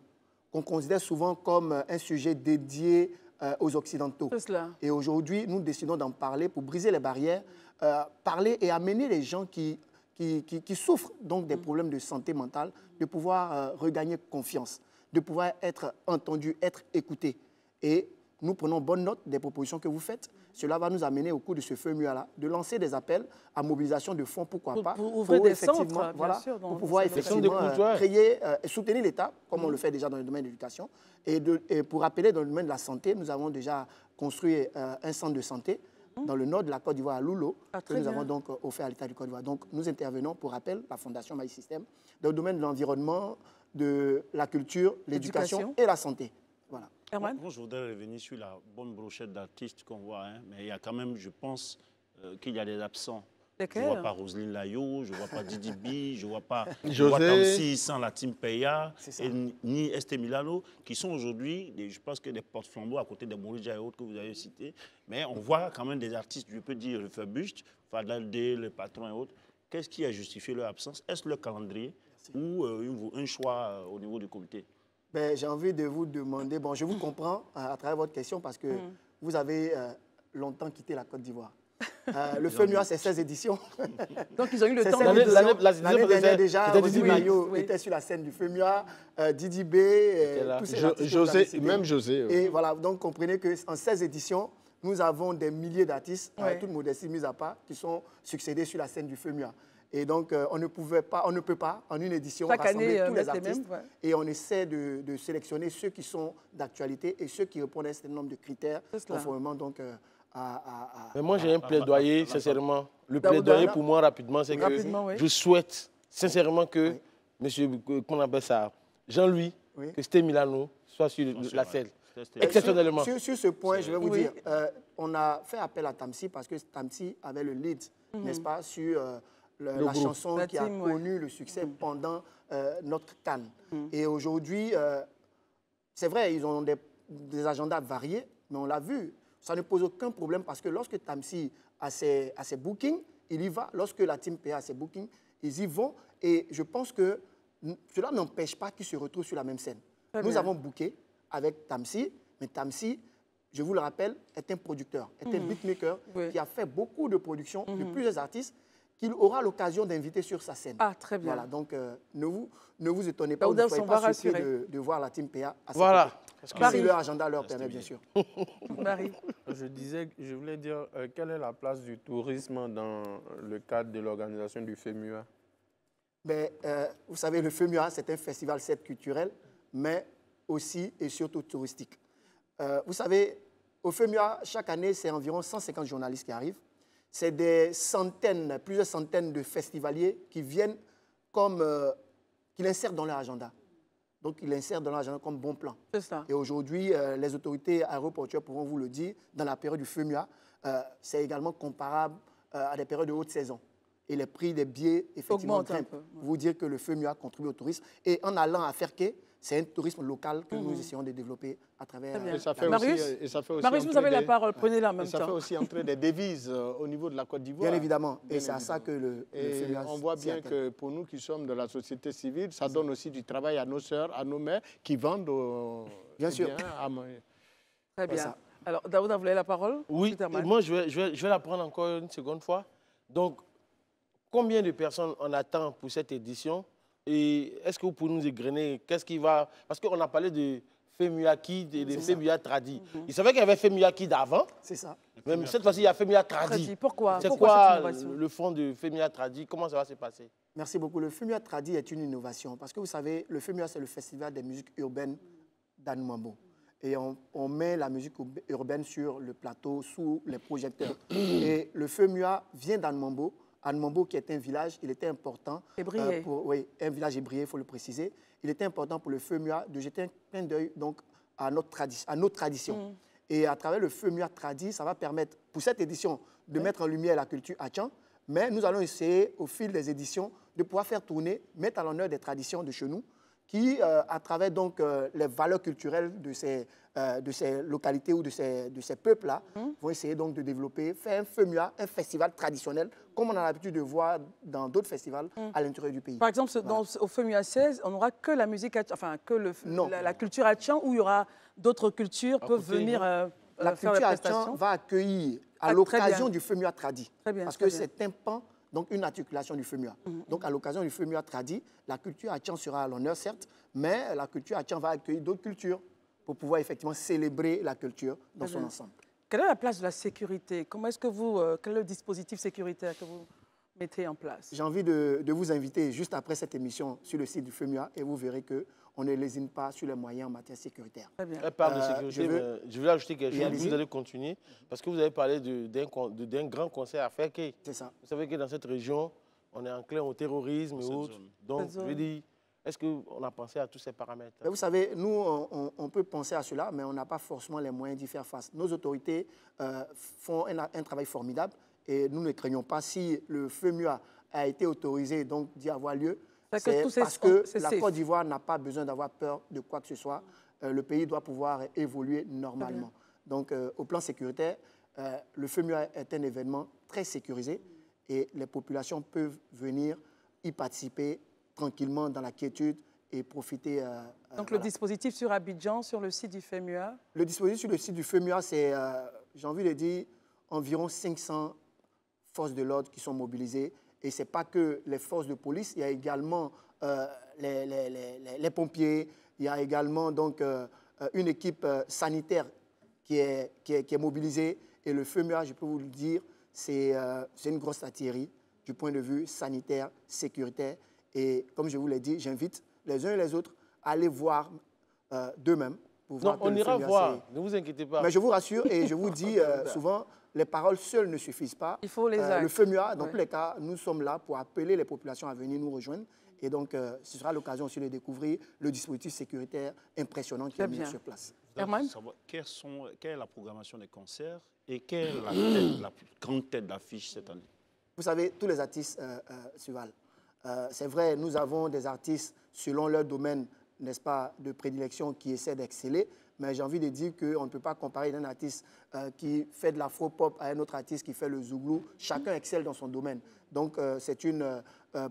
qu'on considère souvent comme un sujet dédié aux Occidentaux. C'est cela. Et aujourd'hui, nous décidons d'en parler pour briser les barrières, parler et amener les gens qui souffrent donc des problèmes de santé mentale, de pouvoir regagner confiance, de pouvoir être entendus, être écoutés. Et nous prenons bonne note des propositions que vous faites. Cela va nous amener au cours de ce FEMUA-là de lancer des appels à mobilisation de fonds, pourquoi pas. Pour ouvrir des centres, bien sûr. Pour pouvoir effectivement créer et soutenir l'État, comme on le fait déjà dans le domaine de l'éducation. Et pour rappeler, dans le domaine de la santé, nous avons déjà construit un centre de santé dans le nord de la Côte d'Ivoire, à Loulo, que nous avons donc offert à l'État du Côte d'Ivoire. Donc nous intervenons, pour rappel, la Fondation Maïs Système, dans le domaine de l'environnement, de la culture, l'éducation et la santé. Voilà. Moi, je voudrais revenir sur la bonne brochette d'artistes qu'on voit, mais il y a quand même, je pense, qu'il y a des absents. Je ne vois pas Roselyne Layo, je ne vois pas Didi B, je ne vois pas Tamsi sans la Team Peya, ni Esté Milano, qui sont aujourd'hui, je pense que des porte-flambeaux à côté des Mourija et autres que vous avez cités. Mais on voit quand même des artistes, je peux dire, le Fabuste, Fadal D, le Patron et autres. Qu'est-ce qui a justifié leur absence? Est-ce le calendrier? ou un choix au niveau du comité? Ben, j'ai envie de vous demander, bon, je vous comprends à travers votre question parce que vous avez longtemps quitté la Côte d'Ivoire. Le FEMUA, c'est 16 éditions. Donc, ils ont eu le temps. L'année dernière, déjà, Rosy Maillot était sur la scène du FEMUA, Didi B, tous ces artistes. Même José. Et voilà, donc comprenez qu'en 16 éditions, nous avons des milliers d'artistes, toute modestie mise à part, qui sont succédés sur la scène du FEMUA. Et donc, on ne peut pas, en une édition, rassembler tous les artistes. Et on essaie de sélectionner ceux qui sont d'actualité et ceux qui répondent à un certain nombre de critères, conformément donc Mais moi, j'ai un plaidoyer, sincèrement. Le plaidoyer pour moi, rapidement, c'est que je souhaite sincèrement que monsieur, comment on appelle ça, Jean-Louis, que Sté Milano soit sur la scène. Exceptionnellement. Sur ce point, je vais vous dire, on a fait appel à Tamsi parce que Tamsi avait le lead, n'est-ce pas, sur la chanson qui a connu le succès pendant notre CAN. Et aujourd'hui, c'est vrai, ils ont des agendas variés, mais on l'a vu. Ça ne pose aucun problème parce que lorsque Tamsi a ses bookings, il y va. Lorsque la Team PA a ses bookings, ils y vont. Et je pense que cela n'empêche pas qu'ils se retrouvent sur la même scène. Nous avons booké avec Tamsi, mais Tamsi, je vous le rappelle, est un producteur, est un beatmaker qui a fait beaucoup de productions de plusieurs artistes qu'il aura l'occasion d'inviter sur sa scène. Ah, très bien. Voilà, donc ne vous étonnez pas, vous ne soyez pas surpris de voir la Team PA à cette parce que si leur agenda leur permet, bien sûr. Marie. Je voulais dire, quelle est la place du tourisme dans le cadre de l'organisation du FEMUA? Ben, vous savez, le FEMUA, c'est un festival certes culturel, mais aussi et surtout touristique. Vous savez, au FEMUA, chaque année, c'est environ 150 journalistes qui arrivent. C'est des centaines, plusieurs centaines de festivaliers qui viennent comme, qui l'insèrent dans leur agenda. Donc, ils l'insèrent dans leur agenda comme bon plan. C'est ça. Et aujourd'hui, les autorités aéroportuaires pourront vous le dire, dans la période du FEMUA, c'est également comparable à des périodes de haute saison. Et les prix des billets, effectivement, grimpent. Vous dire que le FEMUA contribue au tourisme. Et en allant à Ferké, c'est un tourisme local que nous essayons de développer à travers... Marius, vous avez la parole, prenez-la en même temps. Ça fait aussi entrer des devises au niveau de la Côte d'Ivoire. Bien évidemment, et c'est à ça que le FEMUA... On voit bien que pour nous qui sommes de la société civile, ça donne aussi du travail à nos sœurs, à nos mères qui vendent bien sûr. Très bien. Alors, Daouda, vous voulez la parole? Oui, moi je vais la prendre encore une seconde fois. Donc, combien de personnes on attend pour cette édition? Et est-ce que vous pouvez nous égrener? Qu'est-ce qui va... Parce qu'on a parlé de FEMUA Kid et de FEMUA Tradi. Il savait qu'il y avait FEMUA Kid avant. C'est ça. Même cette fois-ci, il y a FEMUA Tradi. Pourquoi? C'est quoi le fond de FEMUA Tradi? Comment ça va se passer? Merci beaucoup. Le FEMUA Tradi est une innovation. Parce que vous savez, le FEMUA, c'est le festival des musiques urbaines d'Anoumambo. Et on met la musique urbaine sur le plateau, sous les projecteurs. Et le FEMUA vient d'Anoumambo. Anoumambo, qui est un village, il était important, un village ébrié, il faut le préciser. Il était important pour le FEMUA de jeter un clin d'œil à notre tradition. Et à travers le FEMUA Tradi, ça va permettre, pour cette édition, de mettre en lumière la culture Hachan. Mais nous allons essayer, au fil des éditions, de pouvoir faire tourner, mettre à l'honneur des traditions de chez nous, qui, à travers donc, les valeurs culturelles de ces localités ou de ces peuples-là, vont essayer donc de développer, faire un FEMUA, un festival traditionnel, comme on a l'habitude de voir dans d'autres festivals à l'intérieur du pays. Par exemple, au FEMUA 16, on n'aura que la musique, enfin que la culture Hachan, où il y aura d'autres cultures peuvent venir la culture Hachan va accueillir à l'occasion du FEMUA Tradi, parce que c'est un pan, donc une articulation du FEMUA. Donc à l'occasion du FEMUA Tradi, la culture Hachan sera à l'honneur, certes, mais la culture Hachan va accueillir d'autres cultures pour pouvoir effectivement célébrer la culture dans son ensemble. Quelle est la place de la sécurité? Comment est-ce que quel est le dispositif sécuritaire que vous mettez en place? J'ai envie de vous inviter juste après cette émission sur le site du FEMUA et vous verrez qu'on ne lésine pas sur les moyens en matière sécuritaire. Très bien. Elle parle de sécurité, je veux ajouter quelque chose. Vous allez continuer parce que vous avez parlé d'un grand concert à Ferké. C'est ça. Vous savez que dans cette région, on est enclin au terrorisme et autres. Donc, je veux dire, est-ce qu'on a pensé à tous ces paramètres? Vous savez, nous, on peut penser à cela, mais on n'a pas forcément les moyens d'y faire face. Nos autorités font un travail formidable et nous ne craignons pas si le FEMUA a été autorisé d'y avoir lieu. C'est parce que la Côte d'Ivoire n'a pas besoin d'avoir peur de quoi que ce soit. Le pays doit pouvoir évoluer normalement. Donc, au plan sécuritaire, le FEMUA est un événement très sécurisé et les populations peuvent venir y participer tranquillement dans la quiétude et profiter. Donc le dispositif sur Abidjan, sur le site du FEMUA? Le dispositif sur le site du FEMUA, c'est, j'ai envie de dire, environ 500 forces de l'ordre qui sont mobilisées. Et ce n'est pas que les forces de police, il y a également les pompiers, il y a également donc, une équipe sanitaire qui est mobilisée. Et le FEMUA, je peux vous le dire, c'est une grosse artillerie du point de vue sanitaire, sécuritaire. Et comme je vous l'ai dit, j'invite les uns et les autres à aller voir d'eux-mêmes. Non, on ira voir, ne vous inquiétez pas. Mais je vous rassure et je vous dis souvent, les paroles seules ne suffisent pas. Il faut les actes. Le FEMUA, dans tous les cas, nous sommes là pour appeler les populations à venir nous rejoindre. Et donc, ce sera l'occasion aussi de découvrir le dispositif sécuritaire impressionnant qui est mis sur place. Herman, quelle est la programmation des concerts et quelle est la plus grande tête d'affiche cette année? Vous savez, tous les artistes Suval. C'est vrai, nous avons des artistes selon leur domaine, n'est-ce pas, de prédilection qui essaient d'exceller. Mais j'ai envie de dire qu'on ne peut pas comparer un artiste qui fait de l'afro-pop à un autre artiste qui fait le zouglou. Chacun excelle dans son domaine. Donc, c'est une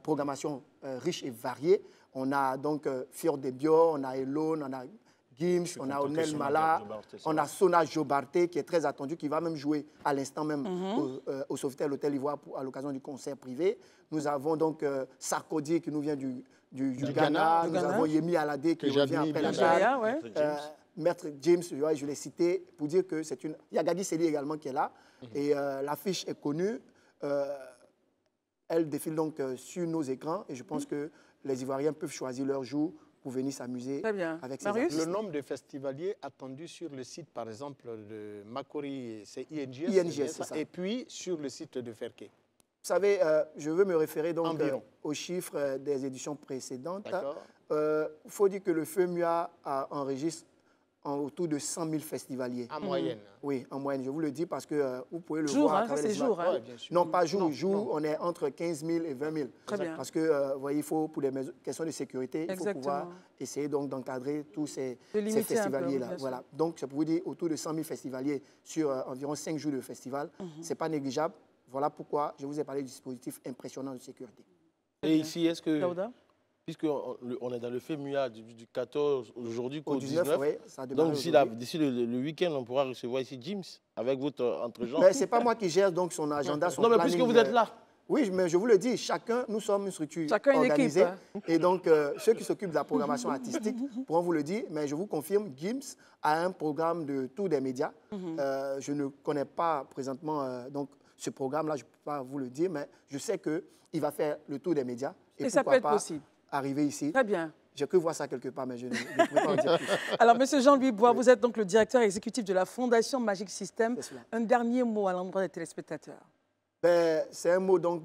programmation riche et variée. On a donc Fior de Bio, on a Elone, on a Gims, on a Onel Mala, on a Sona Jobarté qui est très attendu, qui va même jouer à l'instant même au Sofitel Hôtel Ivoire à l'occasion du concert privé. Nous avons donc Sarkozy qui nous vient du Ghana. Nous avons Yemi Alade qui revient après la Ghana. Maître James, je l'ai cité pour dire que c'est une... Il y a Gadi Seli également qui est là. Et l'affiche est connue. Elle défile donc sur nos écrans. Et je pense que les Ivoiriens peuvent choisir leur jour pour venir s'amuser avec ces artistes. Le nombre de festivaliers attendus sur le site, par exemple, de Makori, c'est INGS. INGS, c'est ça. Et puis sur le site de Ferké. Vous savez, je veux me référer donc aux chiffres des éditions précédentes. Il faut dire que le FEMUA enregistre autour de 100 000 festivaliers. En moyenne? Oui, en moyenne. Je vous le dis parce que vous pouvez le jour, voir. Ça, c'est jour. Hein. Non, pas jour. Jour, on est entre 15 000 et 20 000. Très bien. Parce que, vous voyez, il faut, pour des questions de sécurité, il faut pouvoir essayer donc d'encadrer tous ces festivaliers-là. Voilà. Donc, c'est pour vous dire, autour de 100 000 festivaliers sur environ 5 jours de festival. Ce n'est pas négligeable. Voilà pourquoi je vous ai parlé du dispositif impressionnant de sécurité. Et ici, est-ce que... Puisqu'on est dans le FEMUA du 14 aujourd'hui au 19, oui, ça donc d'ici le week-end, on pourra recevoir ici James avec votre entre-gens. Mais ce n'est pas moi qui gère donc son agenda, son planning. Non, mais puisque vous êtes là. Oui, mais je vous le dis, nous sommes une structure organisée. Équipe, et donc, ceux qui s'occupent de la programmation artistique pourront vous le dire. Mais je vous confirme, Gims a un programme de tour des médias. Je ne connais pas présentement donc, ce programme-là, je ne peux pas vous le dire, mais je sais qu'il va faire le tour des médias. Et ça peut être possible. Arriver ici. Très bien. J'ai cru voir ça quelque part, mais je ne peux pas en dire plus. Alors, M. Jean-Louis Bois, vous êtes donc le directeur exécutif de la Fondation Magic System. Un dernier mot à l'endroit des téléspectateurs. C'est un mot donc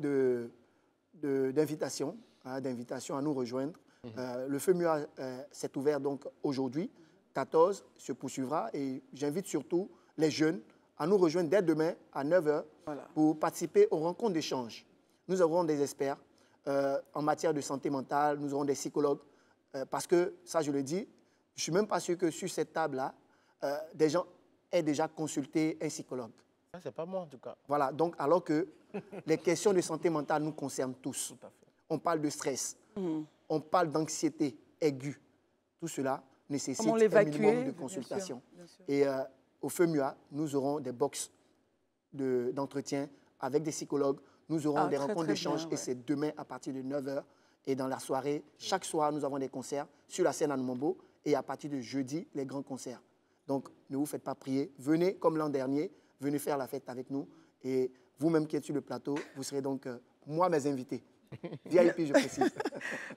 d'invitation, d'invitation à nous rejoindre. Le FEMUA s'est ouvert donc aujourd'hui, 14, se poursuivra. Et j'invite surtout les jeunes à nous rejoindre dès demain à 9 h pour participer aux rencontres d'échange. Nous aurons des experts en matière de santé mentale, nous aurons des psychologues, parce que, ça je le dis, je ne suis même pas sûr que sur cette table-là, des gens aient déjà consulté un psychologue. Ça, c'est pas moi en tout cas. Voilà, donc alors que les questions de santé mentale nous concernent tous. Tout à fait. On parle de stress, on parle d'anxiété aiguë. Tout cela nécessite un minimum de consultation. Bien sûr. Et au FEMUA, nous aurons des box d'entretien avec des psychologues. Nous aurons des rencontres d'échange et c'est demain à partir de 9 h. Et dans la soirée, chaque soir, nous avons des concerts sur la scène à Numombo et à partir de jeudi, les grands concerts. Donc, ne vous faites pas prier. Venez comme l'an dernier, venez faire la fête avec nous. Et vous-même qui êtes sur le plateau, vous serez donc, moi, mes invités. VIP, je précise.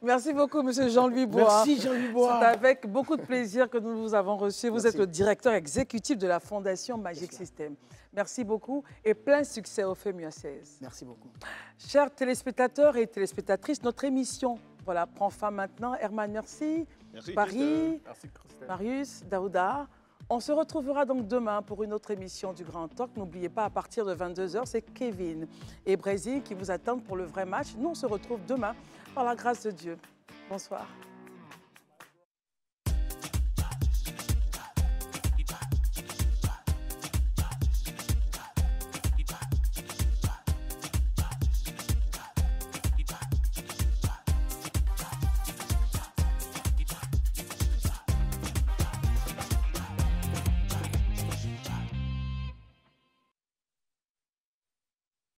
Merci beaucoup, M. Jean-Louis Bois. Merci, Jean-Louis Bois. C'est avec beaucoup de plaisir que nous vous avons reçu. Vous êtes le directeur exécutif de la Fondation Magic System. Merci beaucoup et plein succès au FEMUA 16. Merci beaucoup. Chers téléspectateurs et téléspectatrices, notre émission prend fin maintenant. Herman, merci. Merci Paris, merci, Marius, Daouda. On se retrouvera donc demain pour une autre émission du Grand Talk. N'oubliez pas, à partir de 22 h, c'est Kevin et Brésil qui vous attendent pour le vrai match. Nous, on se retrouve demain par la grâce de Dieu. Bonsoir.